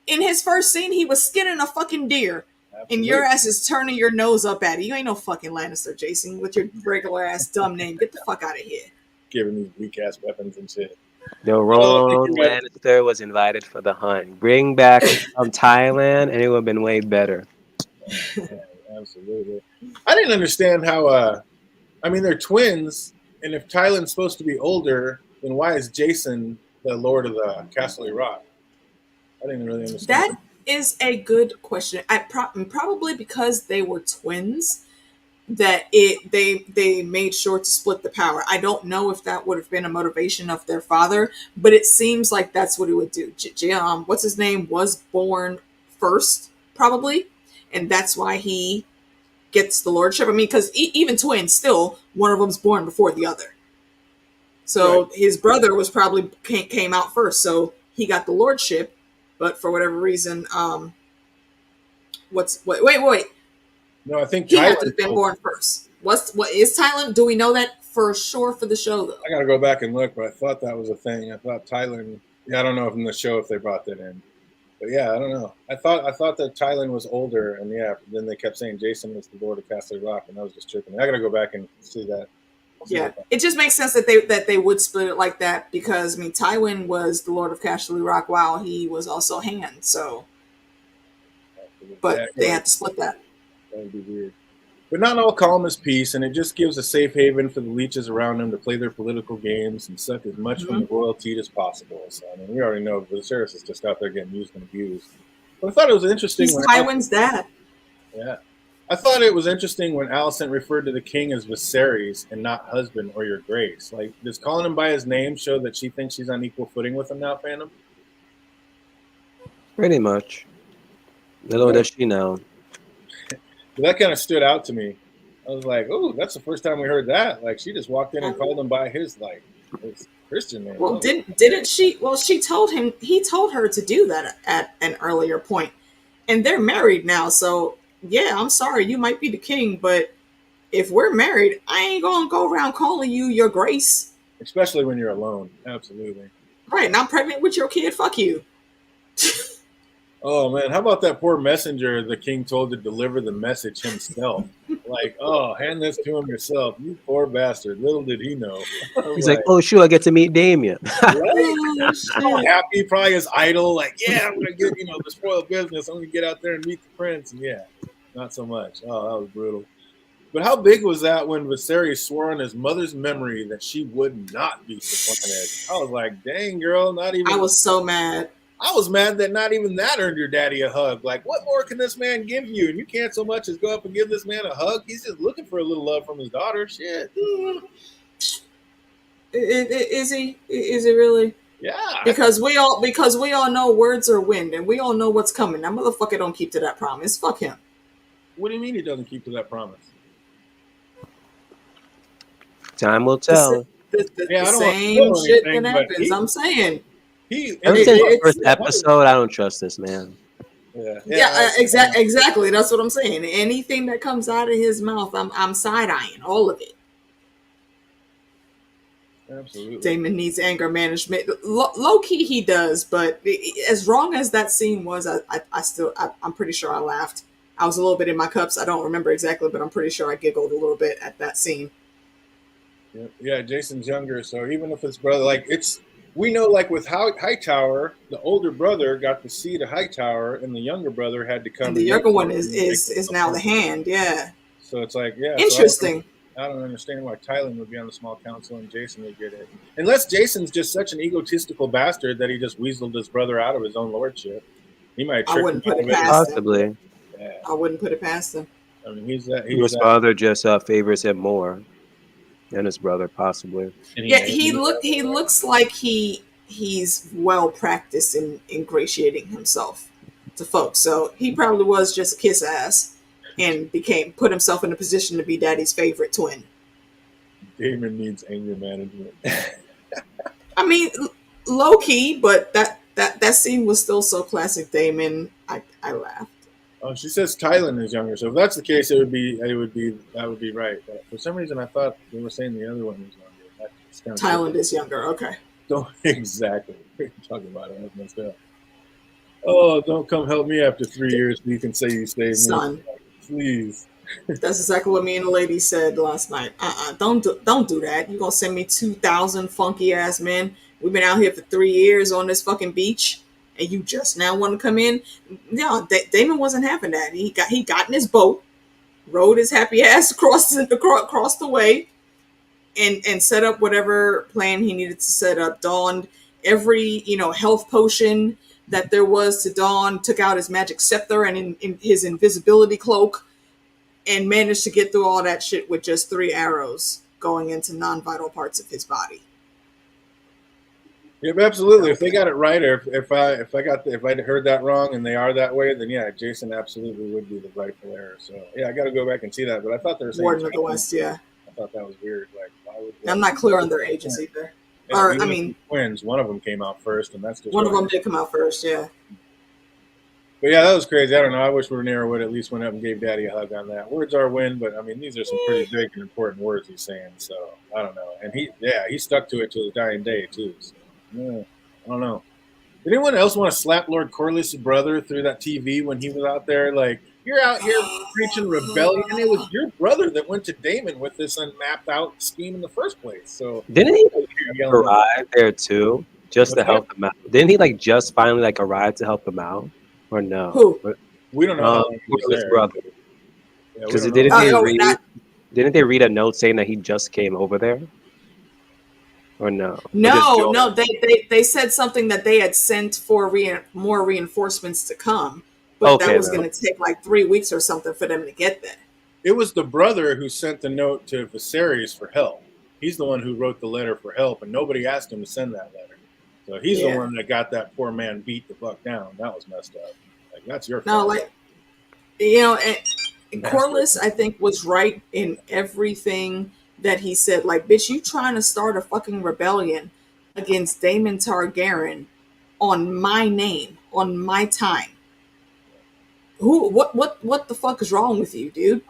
In his first scene, he was skinning a fucking deer. Absolutely. And your ass is turning your nose up at it. You ain't no fucking Lannister, Jason, with your regular ass dumb name. Get the fuck out of here. Giving these weak ass weapons and shit. The wrong Lannister was invited for the hunt. Bring back from Thailand, and it would have been way better. Yeah, absolutely. I didn't understand how. I mean, they're twins, and if Tyland's supposed to be older, then why is Jason the Lord of the Castle Rock? I didn't really understand. That is a good question. Probably because they were twins, that they made sure to split the power. I don't know if that would have been a motivation of their father, but it seems like that's what he would do. What's his name was born first, probably, and that's why he gets the lordship. I mean, because even twins, still one of them's born before the other. So right. His brother was probably came out first, so he got the lordship. But for whatever reason, wait. No, I think he had to have been born first. What is Thailand? Do we know that for sure for the show though? I gotta go back and look, but I thought that was a thing. I thought Thailand. Yeah, I don't know if in the show if they brought that in, but yeah, I don't know. I thought that Thailand was older, and yeah, then they kept saying Jason was the Lord of Castle Rock, and I was just tripping. I gotta go back and see that. Yeah, it just makes sense that they would split it like that because I mean Tywin was the Lord of Castle Rock while he was also Hand, so. But they had to split that. That would be weird. But not all calm is peace, and it just gives a safe haven for the leeches around them to play their political games and suck as much from the royalty as possible. So I mean, we already know Viserys is just out there getting used and abused. But I thought it was interesting. He's Tywin's dad. Yeah. I thought it was interesting when Alicent referred to the king as Viserys and not husband or your grace. Like, does calling him by his name show that she thinks she's on equal footing with him now, Phantom? Pretty much. Little does she know. That kind of stood out to me. I was like, oh, that's the first time we heard that. Like, she just walked in and called him by his Christian name. Well, didn't she? Well, he told her to do that at an earlier point. And they're married now, so yeah, I'm sorry, you might be the king, but if we're married, I ain't gonna go around calling you your grace. Especially when you're alone. Absolutely. Right, and I'm pregnant with your kid. Fuck you. Oh, man, how about that poor messenger the king told to deliver the message himself? Like, oh, hand this to him yourself. You poor bastard. Little did he know. He's like, oh, shoot, I get to meet Damien. Right? Oh, happy, probably his idol. Like, yeah, I'm going to get, the spoiled business. I'm going to get out there and meet the prince. And yeah, not so much. Oh, that was brutal. But how big was that when Viserys swore on his mother's memory that she would not be supplanted? I was like, dang, girl, not even. I was so mad. I was mad that not even that earned your daddy a hug. Like, what more can this man give you? And you can't so much as go up and give this man a hug. He's just looking for a little love from his daughter. Shit. Is he? Is it really? Yeah. Because we all know words are wind, and we all know what's coming. That motherfucker don't keep to that promise. Fuck him. What do you mean he doesn't keep to that promise? Time will tell. The I don't want to same spoil shit that anything, but happens. I'm saying Ever it, since the it's first episode, I don't trust this man. exactly. That's what I'm saying. Anything that comes out of his mouth, I'm side eyeing all of it. Absolutely. Damon needs anger management. Low key, he does, but as wrong as that scene was, I'm pretty sure I laughed. I was a little bit in my cups. I don't remember exactly, but I'm pretty sure I giggled a little bit at that scene. Yeah, Jason's younger, so even if his brother, like we know, like with Hightower, the older brother got to see the Hightower, and the younger brother had to come. And the younger one is now the hand. Yeah. So it's like, interesting. So I don't understand why Tylen would be on the small council and Jason would get it. Unless Jason's just such an egotistical bastard that he just weaseled his brother out of his own lordship. He might trick I wouldn't him put it out of past Possibly. him. Yeah. I wouldn't put it past him. I mean, he's that. His father just favors him more than his brother, possibly. Yeah, he looks like he's well practiced in ingratiating himself to folks. So he probably was just a kiss ass and put himself in a position to be daddy's favorite twin. Damon needs anger management. I mean, low key, but that scene was still so classic Damon. I laughed. Oh, she says Tylen is younger, so if that's the case, that would be right. But for some reason, I thought they were saying the other one was younger. That's Tylen is younger. Okay. Exactly. What are you talking about? That's messed up. Oh, don't come help me after 3 years. So you can say you saved me, son. Please. That's exactly what me and the lady said last night. Don't do that. You're gonna send me 2,000 funky ass men. We've been out here for 3 years on this fucking beach, and you just now want to come in? No, Damon wasn't having that. He got in his boat, rode his happy ass across the way, and set up whatever plan he needed to set up. Donned every health potion that there was to don. Took out his magic scepter and in his invisibility cloak. And managed to get through all that shit with just 3 arrows going into non-vital parts of his body. Yep, absolutely. If they got it right, or if I heard that wrong and they are that way, then yeah, Jason absolutely would be the rightful heir. So yeah, I got to go back and see that. But I thought they were saying Warden of the West. Yeah, I thought that was weird. Like, why would I'm not clear on their ages either. Yeah, or I mean, twins. One of them came out first, and that's just one of them did come out first. Yeah. But yeah, that was crazy. I don't know. I wish Rhaenyra would at least went up and gave Daddy a hug on that. Words are win, but I mean, these are some pretty big and important words he's saying. So I don't know. And he stuck to it to the dying day too. So, yeah, I don't know. Did anyone else want to slap Lord Corlys' brother through that TV when he was out there? Like, you're out here preaching rebellion. It was your brother that went to Daemon with this unmapped out scheme in the first place. So didn't he arrive there too, just to help him out? Didn't he just finally arrive to help him out? Or no? Who? We don't know. His brother. Because didn't they read a note saying that he just came over there? Or no? No. They said something that they had sent for more reinforcements to come, but that was going to take 3 weeks or something for them to get there. It was the brother who sent the note to Viserys for help. He's the one who wrote the letter for help, and nobody asked him to send that letter. So he's the one that got that poor man beat the fuck down. That was messed up. That's your fault. No, and Corlys, I think, was right in everything that he said. Bitch, you trying to start a fucking rebellion against Daemon Targaryen on my name, on my time. What the fuck is wrong with you, dude?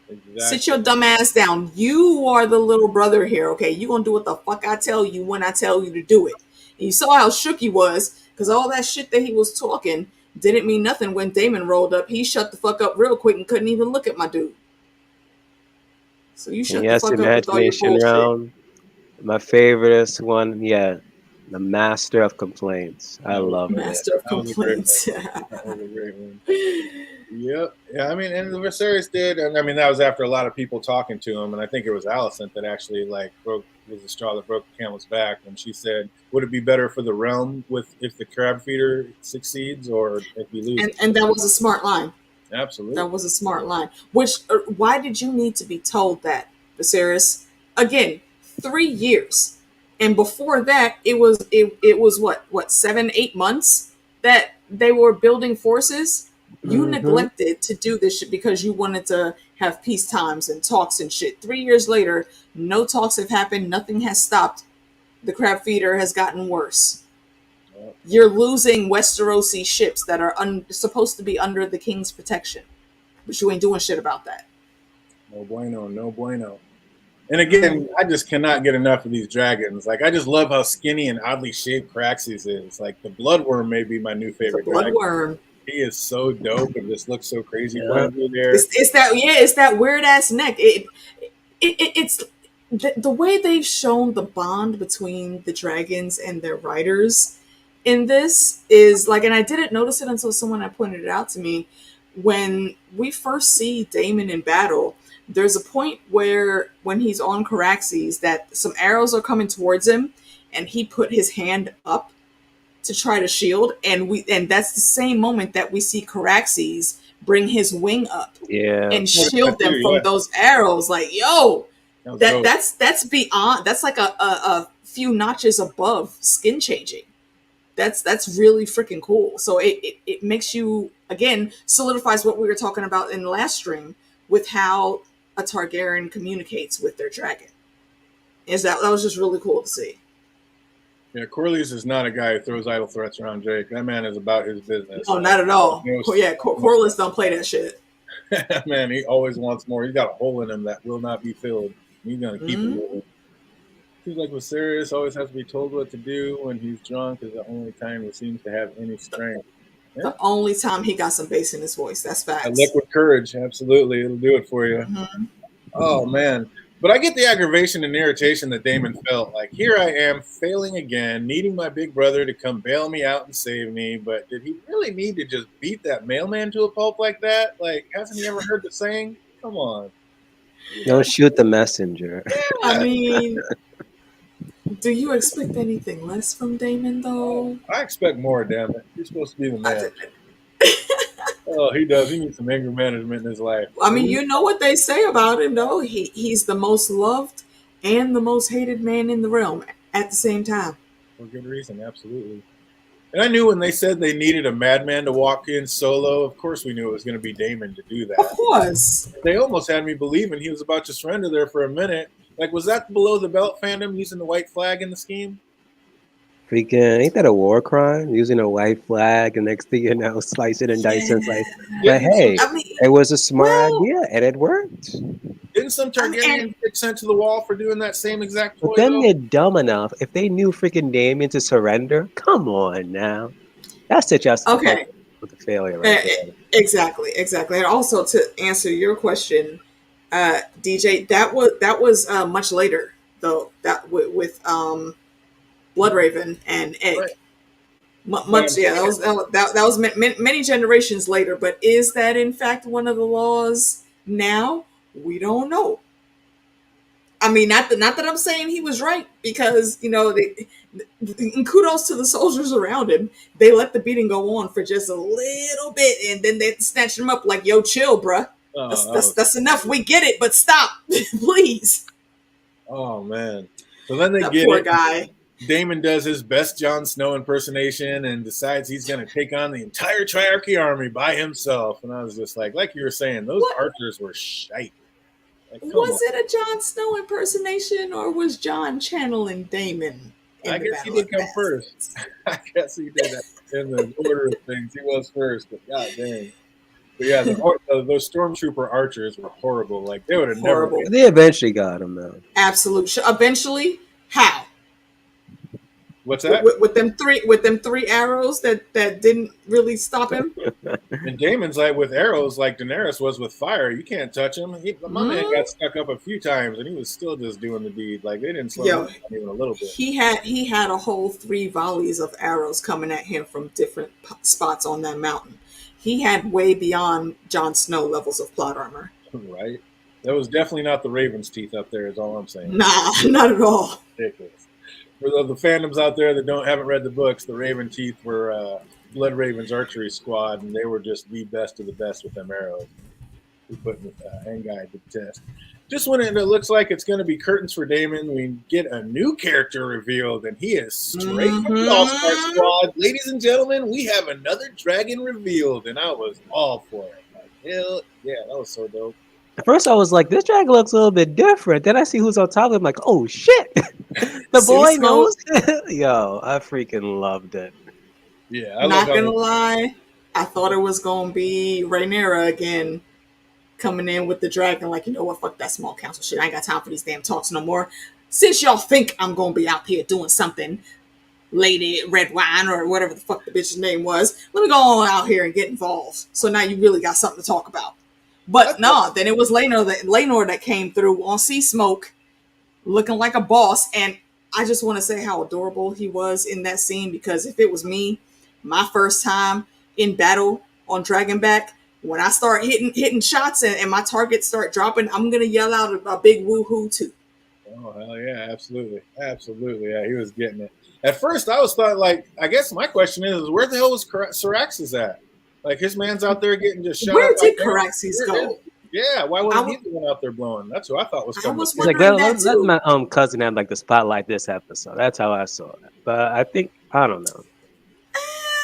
Exactly. Sit your dumb ass down. You are the little brother here, okay? You gonna do what the fuck I tell you when I tell you to do it. And you saw how shook he was, because all that shit that he was talking didn't mean nothing when Daemon rolled up. He shut the fuck up real quick and couldn't even look at my dude. So you shut the fuck up with all your bullshit. Round, my favorite one, the Master of Complaints. I love it. Master of Complaints. That was a great one. Yep. Yeah, I mean, and the Viserys did, and I mean, that was after a lot of people talking to him, and I think it was Alicent that actually was the straw that broke the camel's back when she said, "Would it be better for the realm if the crab feeder succeeds, or if we lose?" And that was a smart line. Absolutely, that was a smart line. Why did you need to be told that, Viserys? Again, 3 years, and before that, it was what 7-8 months that they were building forces. You neglected to do this shit because you wanted to have peace times and talks and shit. 3 years later, no talks have happened. Nothing has stopped. The crab feeder has gotten worse. You're losing Westerosi ships that are supposed to be under the king's protection, but you ain't doing shit about that. No bueno, no bueno. And again, I just cannot get enough of these dragons. Like, I just love how skinny and oddly shaped Caraxes is. Like, the Bloodworm may be my new favorite dragon. Bloodworm. He is so dope and just looks so crazy Yeah. there. It's that weird ass neck. It's the way they've shown the bond between the dragons and their riders in this is like, and I didn't notice it until someone had pointed it out to me. When we first see Daemon in battle, there's a point where when he's on Caraxes that some arrows are coming towards him and he put his hand up to try to shield, and that's the same moment that we see Caraxes bring his wing up and shield them from those arrows. Like, yo, that's beyond, that's like a few notches above skin changing. That's really freaking cool. So it makes you, again, solidifies what we were talking about in the last stream with how a Targaryen communicates with their dragon. That was just really cool to see. Yeah, Corlys is not a guy who throws idle threats around Jake. That man is about his business. Oh, not at all. Corlys don't play that shit. Man, he always wants more. He's got a hole in him that will not be filled. He's going to keep it moving. Seems like Viserys always has to be told what to do when he's drunk is the only time he seems to have any strength. Yeah. The only time he got some bass in his voice. That's facts. A liquid courage. Absolutely. It'll do it for you. Mm-hmm. Oh, man. But I get the aggravation and irritation that Daemon felt. Like, here I am, failing again, needing my big brother to come bail me out and save me. But did he really need to just beat that mailman to a pulp like that? Like, hasn't he ever heard the saying? Come on. Don't shoot the messenger. Yeah. I mean, do you expect anything less from Daemon, though? I expect more, damn it. He's supposed to be the man. Oh, he does. He needs some anger management in his life. I mean, you know what they say about him, though. He's the most loved and the most hated man in the realm at the same time. For good reason, absolutely. And I knew when they said they needed a madman to walk in solo, of course we knew it was going to be Daemon to do that. Of course. They almost had me believing he was about to surrender there for a minute. Like, was that below the belt fandom using the white flag in the scheme? Freaking, ain't that a war crime? Using a white flag and next thing you know, slice it and dice and slice. But hey, it was a smart idea and it worked. Didn't some Targaryens get sent to the wall for doing that same exact toy? But then they're dumb enough. If they knew freaking Daemon to surrender, come on now. That's the justification for the failure right there. Exactly. And also to answer your question, DJ, that was much later though. That with Bloodraven and Egg. Right. That was many generations later. But is that in fact one of the laws now? We don't know. I mean, not that I'm saying he was right, because and kudos to the soldiers around him. They let the beating go on for just a little bit, and then they snatched him up like, "Yo, chill, bruh. That's enough. We get it, but stop, please." Oh man! So then they get poor it. Guy. Daemon does his best Jon Snow impersonation and decides he's going to take on the entire Triarchy army by himself. And I was just like you were saying, those archers were shite. Like, was it a Jon Snow impersonation, or was Jon channeling Daemon? I guess he did come first. I guess he did that in the order of things. He was first, but god dang. But yeah, those stormtrooper archers were horrible. Like, they would have never. They eventually got him though. Absolutely. Eventually, how? What's that? With them three arrows that didn't really stop him. And Daemon's like with arrows, like Daenerys was with fire. You can't touch him. My man got stuck up a few times, and he was still just doing the deed. Like, they didn't slow him down even a little bit. He had a whole 3 volleys of arrows coming at him from different spots on that mountain. He had way beyond Jon Snow levels of plot armor. Right. That was definitely not the Raven's teeth up there, is all I'm saying. Nah, not at all. Ridiculous. For the fandoms out there that haven't read the books, the Raven teeth were Blood Raven's archery squad, and they were just the best of the best with them arrows. We put Anguy to the test. Just when it looks like it's going to be curtains for Daemon, we get a new character revealed, and he is straight from the All-Star squad. Ladies and gentlemen, we have another dragon revealed, and I was all for it. Like, hell yeah, that was so dope. At first, I was like, this dragon looks a little bit different. Then I see who's on top. I'm like, oh shit, the Sea boy Smoke. knows. Yo, I freaking loved it. Yeah, I love Not how gonna lie, I thought it was gonna be Rhaenyra again coming in with the dragon. Like, you know what? Fuck that small council shit. I ain't got time for these damn talks no more. Since y'all think I'm gonna be out here doing something, Lady Red Wine or whatever the fuck the bitch's name was, let me go on out here and get involved. So now you really got something to talk about. But no, then it was Laenor that came through on Sea Smoke, looking like a boss. And I just want to say how adorable he was in that scene, because if it was me, my first time in battle on Dragonback, when I start hitting shots and my targets start dropping, I'm gonna yell out a big woohoo too. Oh hell yeah, absolutely, absolutely. Yeah, he was getting it. At first, I was thought like, I guess my question is, where the hell was Syraxis at? Like his man's out there getting just shot. Where did like, Caraxes go? Yeah, why wasn't he the one out there blowing? That's who I thought was coming. was He's like, wondering let, that let too. my cousin have like the spotlight this episode. That's how I saw it. But I think I don't know.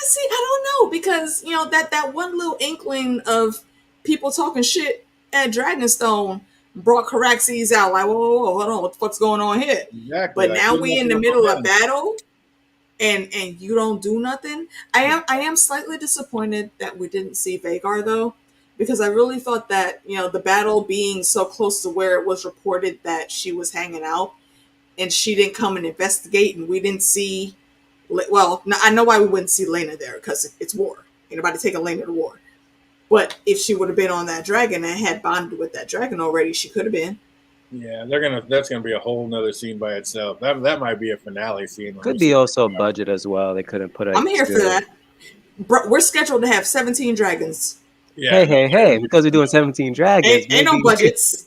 See, I don't know, because you know that one little inkling of people talking shit at Dragonstone brought Caraxes out. Like, whoa, hold on, what the fuck's going on here? Exactly. But like, now we in the middle of him. battle, and you don't do nothing. I am slightly disappointed that we didn't see Vhagar though, because I really thought that, you know, the battle being so close to where it was reported that she was hanging out, and she didn't come and investigate, and we didn't see. Well, I know why we wouldn't see Laena there, because it's war. Ain't nobody taking Laena to war. But if she would have been on that dragon and had bonded with that dragon already, she could have been. Yeah, that's gonna be a whole nother scene by itself. That might be a finale scene. Could be also budget as well. They couldn't put. I'm here for that. We're scheduled to have 17 dragons. Yeah, hey! Because we're doing 17 dragons, ain't no budgets.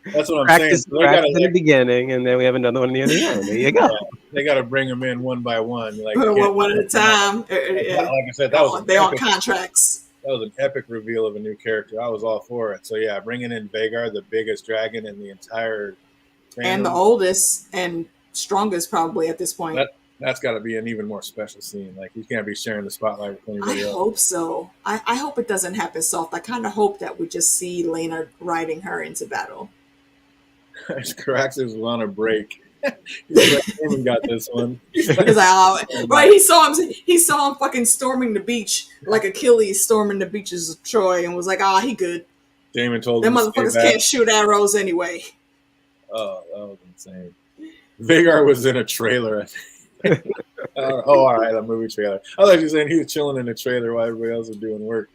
That's what I'm practice, saying. Practice in the beginning, and then we have another one near the end. There you go. Yeah, they got to bring them in one by one, like one at a time. Like I said, that was they on contracts. That was an epic reveal of a new character. I was all for it. So yeah, bringing in Vhagar, the biggest dragon in the entire fandom, and the oldest and strongest probably at this point. That's got to be an even more special scene. Like, you can't be sharing the spotlight with anybody else. I hope so. I hope it doesn't happen soft. I kind of hope that we just see Laena riding her into battle. Caraxes was on a break. He's like, Damon got this one. Right, he saw him fucking storming the beach like Achilles storming the beaches of Troy, and was like, he good. Damon told them him motherfuckers can't shoot arrows anyway. Oh, that was insane. Vhagar was in a trailer, I think. All right, a movie trailer. I thought you were saying he was chilling in a trailer while everybody else was doing work.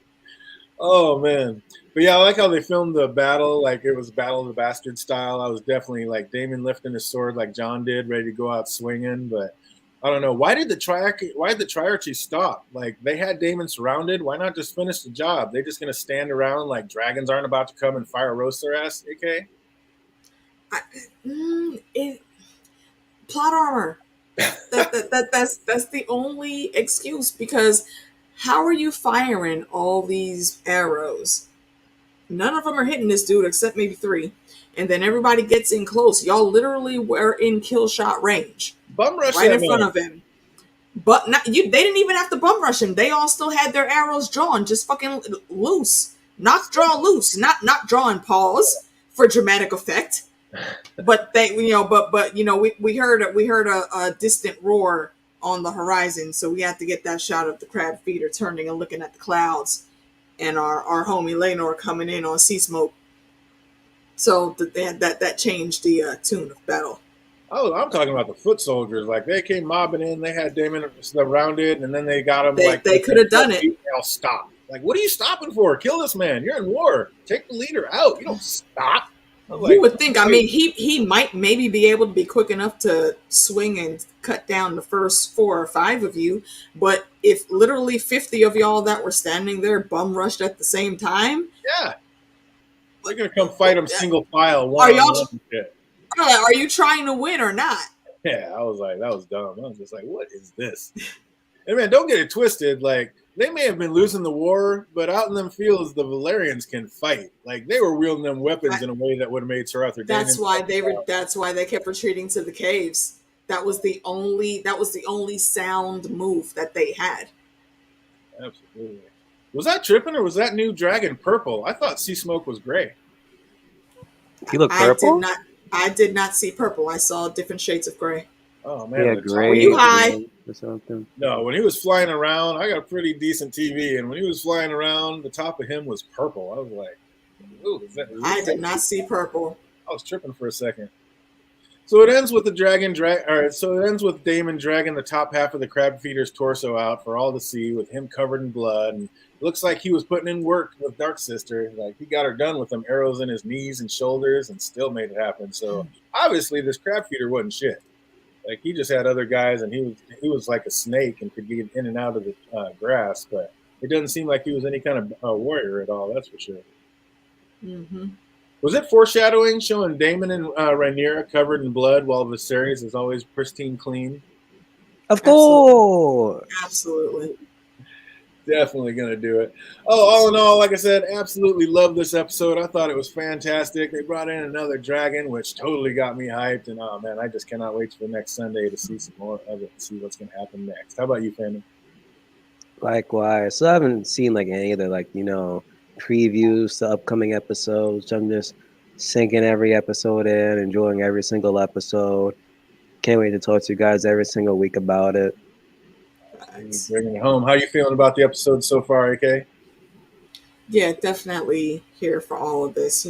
Oh man, but yeah, I like how they filmed the battle. Like, it was Battle of the Bastard style. I was definitely like Damon lifting his sword like John did, ready to go out swinging. But I don't know, why did the Triarchy stop? Like, they had Damon surrounded. Why not just finish the job? They just gonna stand around like dragons aren't about to come and fire roast their ass? AK. Plot armor. That's the only excuse, because how are you firing all these arrows? None of them are hitting this dude except maybe 3, and then everybody gets in close. Y'all literally were in kill shot range, bum rush right in front of him. But they didn't even have to bum rush him. They all still had their arrows drawn, just fucking loose, not draw loose, not drawing pause for dramatic effect. But they, we heard a distant roar on the horizon, so we had to get that shot of the crab feeder turning and looking at the clouds, and our homie Laenor coming in on Sea Smoke. So that changed the tune of battle. Oh, I'm talking about the foot soldiers. Like, they came mobbing in, they had Damon surrounded, and then they got him. They could have done it. Now stop! Like, what are you stopping for? Kill this man! You're in war. Take the leader out. You don't stop. You would think. I mean, he might maybe be able to be quick enough to swing and cut down the first 4 or 5 of you. But if literally 50 of y'all that were standing there bum rushed at the same time, yeah, they're gonna come fight him single file. Are you trying to win or not? Yeah, I was like, that was dumb. I was just like, what is this? And man, don't get it twisted. Like, they may have been losing the war, but out in them fields, the Valerians can fight. Like, they were wielding them weapons in a way that would have made Sir Arthur. That's why they kept retreating to the caves. That was the only sound move that they had. Absolutely. Was that tripping, or was that new dragon purple? I thought Sea Smoke was gray. He looked I did purple. not. I did not see purple. I saw different shades of gray. Oh man, Yeah, the top Were gray you high? or something. no, when he was flying around, I got a pretty decent TV, and when he was flying around, the top of him was purple. I was like, "Ooh, is I this did sexy?" not see purple. I was tripping for a second. So it ends with the dragon All right, so it ends with Damon dragging the top half of the crab feeder's torso out for all to see, with him covered in blood, and it looks like he was putting in work with Dark Sister. Like he got her done with them arrows in his knees and shoulders, and still made it happen. So obviously, this crab feeder wasn't shit. Like he just had other guys, and he was like a snake and could get in and out of the grass. But it doesn't seem like he was any kind of warrior at all. That's for sure. Mm-hmm. Was it foreshadowing showing Damon and Rhaenyra covered in blood while Viserys is always pristine clean? Of Absolutely. course. Absolutely. Definitely gonna do it. Oh, all in all, like I said, absolutely love this episode. I thought it was fantastic. They brought in another dragon, which totally got me hyped. And oh man, I just cannot wait for next Sunday to see some more of it and see what's gonna happen next. How about you, Fanny? Likewise. So I haven't seen like any of the previews to upcoming episodes. I'm just sinking every episode in, enjoying every single episode. Can't wait to talk to you guys every single week about it. Bringing it home. How you feeling about the episode so far, AK? Yeah, definitely here for all of this.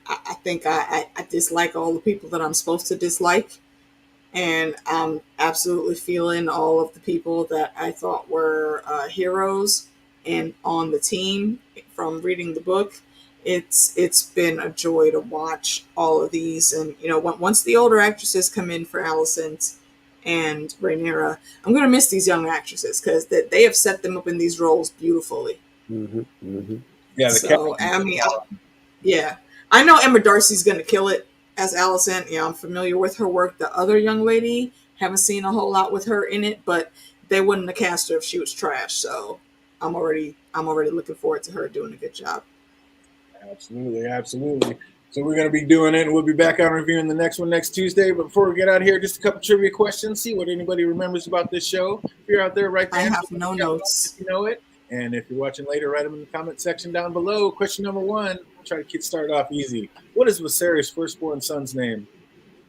I think I dislike all the people that I'm supposed to dislike. And I'm absolutely feeling all of the people that I thought were heroes and on the team from reading the book. It's been a joy to watch all of these, and once the older actresses come in for Alicent and Rhaenyra, I'm gonna miss these young actresses because they have set them up in these roles beautifully. Mm-hmm, mm-hmm. Yeah, So yeah, I know Emma Darcy's gonna kill it as Alicent. I'm familiar with her work. The other young lady, haven't seen a whole lot with her in it, but they wouldn't have cast her if she was trash. So I'm already looking forward to her doing a good job. Absolutely, absolutely. So we're going to be doing it, and we'll be back on reviewing the next one next Tuesday. But before we get out of here, just a couple trivia questions. See what anybody remembers about this show. If you're out there, right there. I have no notes. If you know it. And if you're watching later, write them in the comment section down below. Question number 1. I'll try to get started off easy. What is Viserys' firstborn son's name?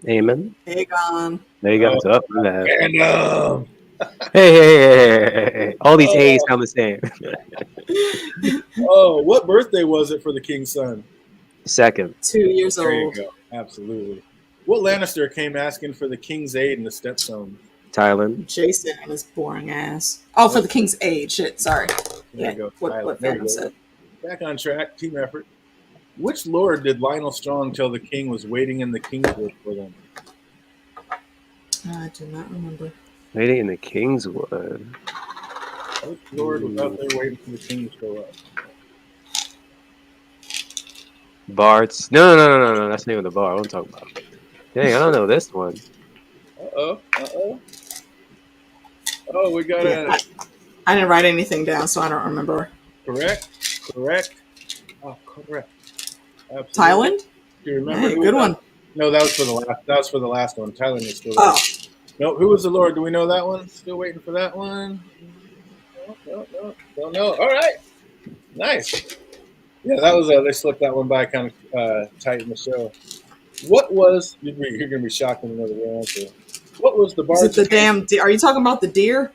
Amen. Aegon. There you go. Oh, Up on that. And Hey. All these A's sound the same. oh, what birthday was it for the king's son? Second. 2 years There you old. go. Absolutely. What Lannister came asking for the king's aid in the Stepstone? Tylen. Jason and his boring ass. Oh, for the king's aid. Shit, sorry. There you go. What There you Phantom go. said. Back on track. Team effort. Which lord did Lionel Strong tell the king was waiting in the Kingswood for them? I do not remember. Waiting in the Kingswood. Which lord was out there waiting for the king to show up? Bart's. No. That's the name of the bar. What I'm talking about. Dang, I don't know this one. Uh-oh. Oh, we got Yeah, I didn't write anything down, so I don't remember. correct. Oh, correct. Absolutely. Thailand? Do you remember? Hey, good one. No, that was for the last. That was for the last one. Thailand is still. Oh, No, who was the lord? Do we know that one? Still waiting for that one. No, don't know. All right, nice. Yeah, that was. They slipped that one by kind of tight in the show. What was? You're gonna be shocked when you know the real answer. What was the bar? is it the damn deer? Are you talking about the deer?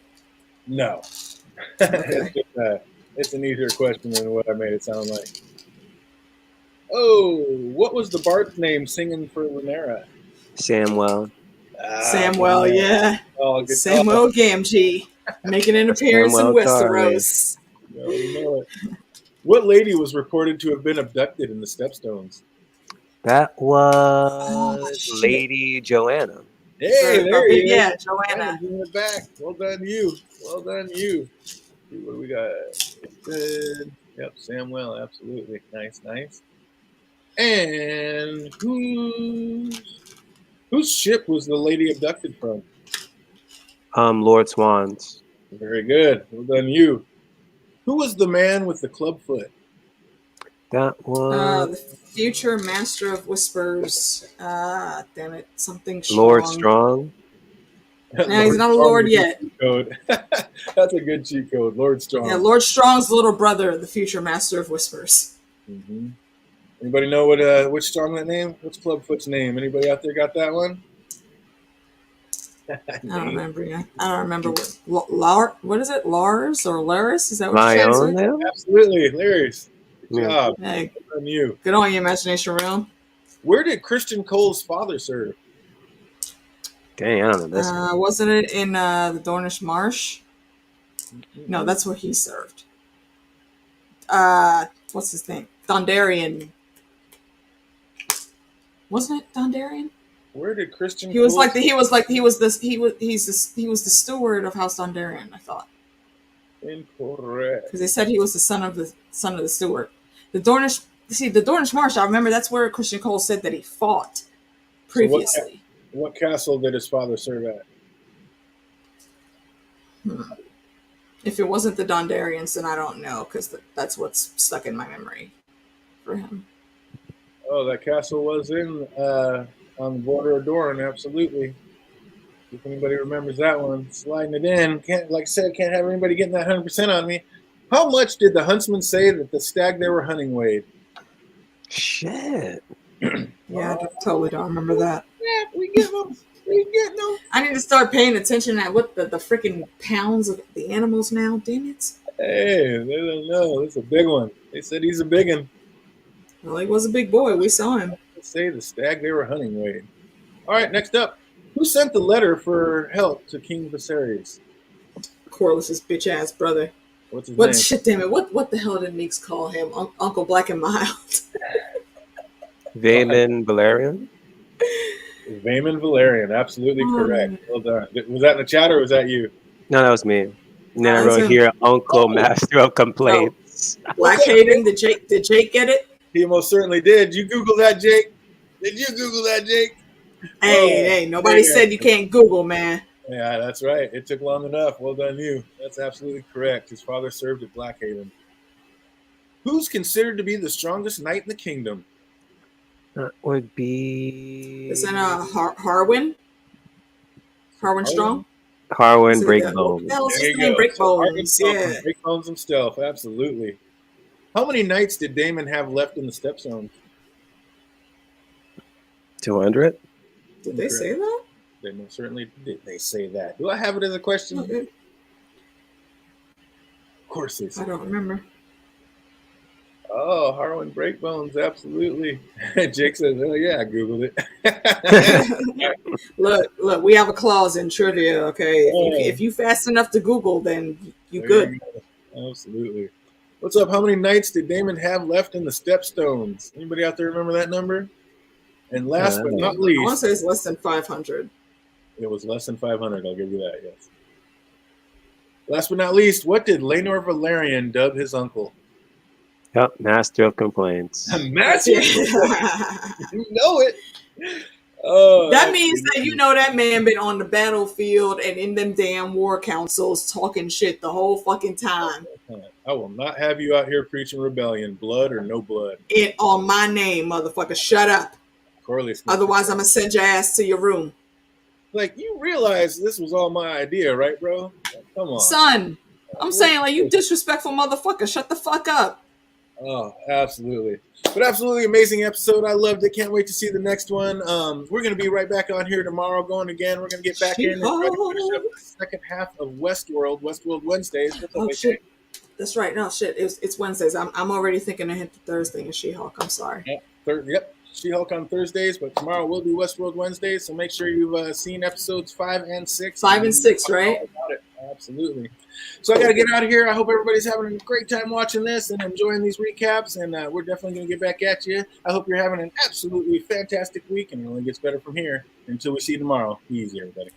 No. Okay. It's an easier question than what I made it sound like. Oh, what was the Bard's name singing for Rhaenyra? Samwell. Samuel, man. yeah. Oh, good Samuel Gamgee making an appearance in Samuel Westeros. No, you know it. What lady was reported to have been abducted in the Stepstones? That was shit. Lady Joanna. Hey, there you Yeah, go. Joanna. Bringing it back. Well done, you. Well done, you. See, what do we got? Good. Yep, Samuel, absolutely. Nice. And whose ship was the lady abducted from? Lord Swans. Very good. Well done, you. Who was the man with the club foot? That was The future master of whispers. Damn it. Something strong. Lord Strong. No, he's not a lord yet. Code. That's a good cheat code. Lord Strong. Yeah, Lord Strong's little brother, the future master of whispers. Mm-hmm. Anybody know which strongman name? What's Clubfoot's name? Anybody out there got that one? I don't remember. Yeah, I don't remember what is it? Lars or Laris? Is that what My you're own trying to say? name? Absolutely, hilarious. Good Yeah. job. Hey, Good on you. good on you, imagination realm. Where did Christian Cole's father serve? Dang, I don't know this. Wasn't it in the Dornish Marsh? No, that's where he served. What's his name? Dondarrion. Wasn't it Dondarrion? Where did Christian? He was Cole's he was the steward of House Dondarrion, I thought. Incorrect. Because they said he was the son of the steward. The Dornish Marsh, I remember that's where Christian Cole said that he fought previously. So what castle did his father serve at? If it wasn't the Dondarrions, then I don't know, because that's what's stuck in my memory for him. Oh, that castle was on the border of Doran, absolutely. If anybody remembers that one, sliding it in. Like I said, can't have anybody getting that 100% on me. How much did the huntsman say that the stag they were hunting weighed? Shit. Yeah, I totally don't remember that. Yeah, we get them. I need to start paying attention at what the freaking pounds of the animals now. Damn it. Hey, they don't know. It's a big one. They said he's a big one. Well, he was a big boy. We saw him. They say the stag they were hunting weighed. All right, next up. Who sent the letter for help to King Viserys? Corliss's bitch ass brother. What's his name? Shit, damn it. What the hell did Meeks call him? Uncle Black and Mild. Vaemon Valerian? Vaemon Valerian, absolutely correct. Well done. Was that in the chat or was that you? No, that was me. And then I That's wrote him. here, Uncle Master of Complaints. Black Hayden, did Jake get it? He most certainly did. You Google that, Jake? Did you Google that, Jake? Hey, nobody said you can't Google, man. Yeah, that's right. It took long enough. Well done, you. That's absolutely correct. His father served at Blackhaven. Who's considered to be the strongest knight in the kingdom? That would be... Is that Harwin? Harwin Strong? Harwin What the Breakbone. hell is There his you name? go. Breakbones, yeah. Breakbones himself, absolutely. How many knights did Daemon have left in the Stepstone? 200? Did they say that? They most certainly did. They say that. Do I have it as a question? Okay. Of course they say. I don't remember. Oh, Harwin Breakbones, absolutely. Jake says, "Oh yeah, I googled it." Look, we have a clause in trivia. Okay, if you fast enough to Google, then you good. You go. Absolutely. What's up? How many knights did Daemon have left in the Stepstones? Anybody out there remember that number? And last but not I want least, to say it's less than 500. it was less than 500. I'll give you that. Yes. Last but not least, what did Laenor Valerian dub his uncle? Yep, Master of Complaints. Master. You know it. That means that you know that man been on the battlefield and in them damn war councils talking shit the whole fucking time. I will not have you out here preaching rebellion, blood or no blood. It on my name, motherfucker. Shut up. Otherwise, I'm gonna send your ass to your room. Like, you realize this was all my idea, right, bro? Come on. Son, I'm saying, like, you disrespectful motherfucker. Shut the fuck up. Oh, absolutely. But absolutely amazing episode. I loved it. Can't wait to see the next one. We're going to be right back on here tomorrow going again. We're going to get back in and try to finish up the second half of Westworld Wednesdays. Oh, shit. That's right. No, shit. It's Wednesdays. I'm already thinking ahead to Thursday and She-Hulk. I'm sorry. Yep. She-Hulk on Thursdays, but tomorrow will be Westworld Wednesdays. So make sure you've seen episodes 5 and 6. 5 and 6, right? About it. Absolutely. So I got to get out of here. I hope everybody's having a great time watching this and enjoying these recaps. And we're definitely going to get back at you. I hope you're having an absolutely fantastic week, and it only gets better from here. Until we see you tomorrow. Be easy, everybody.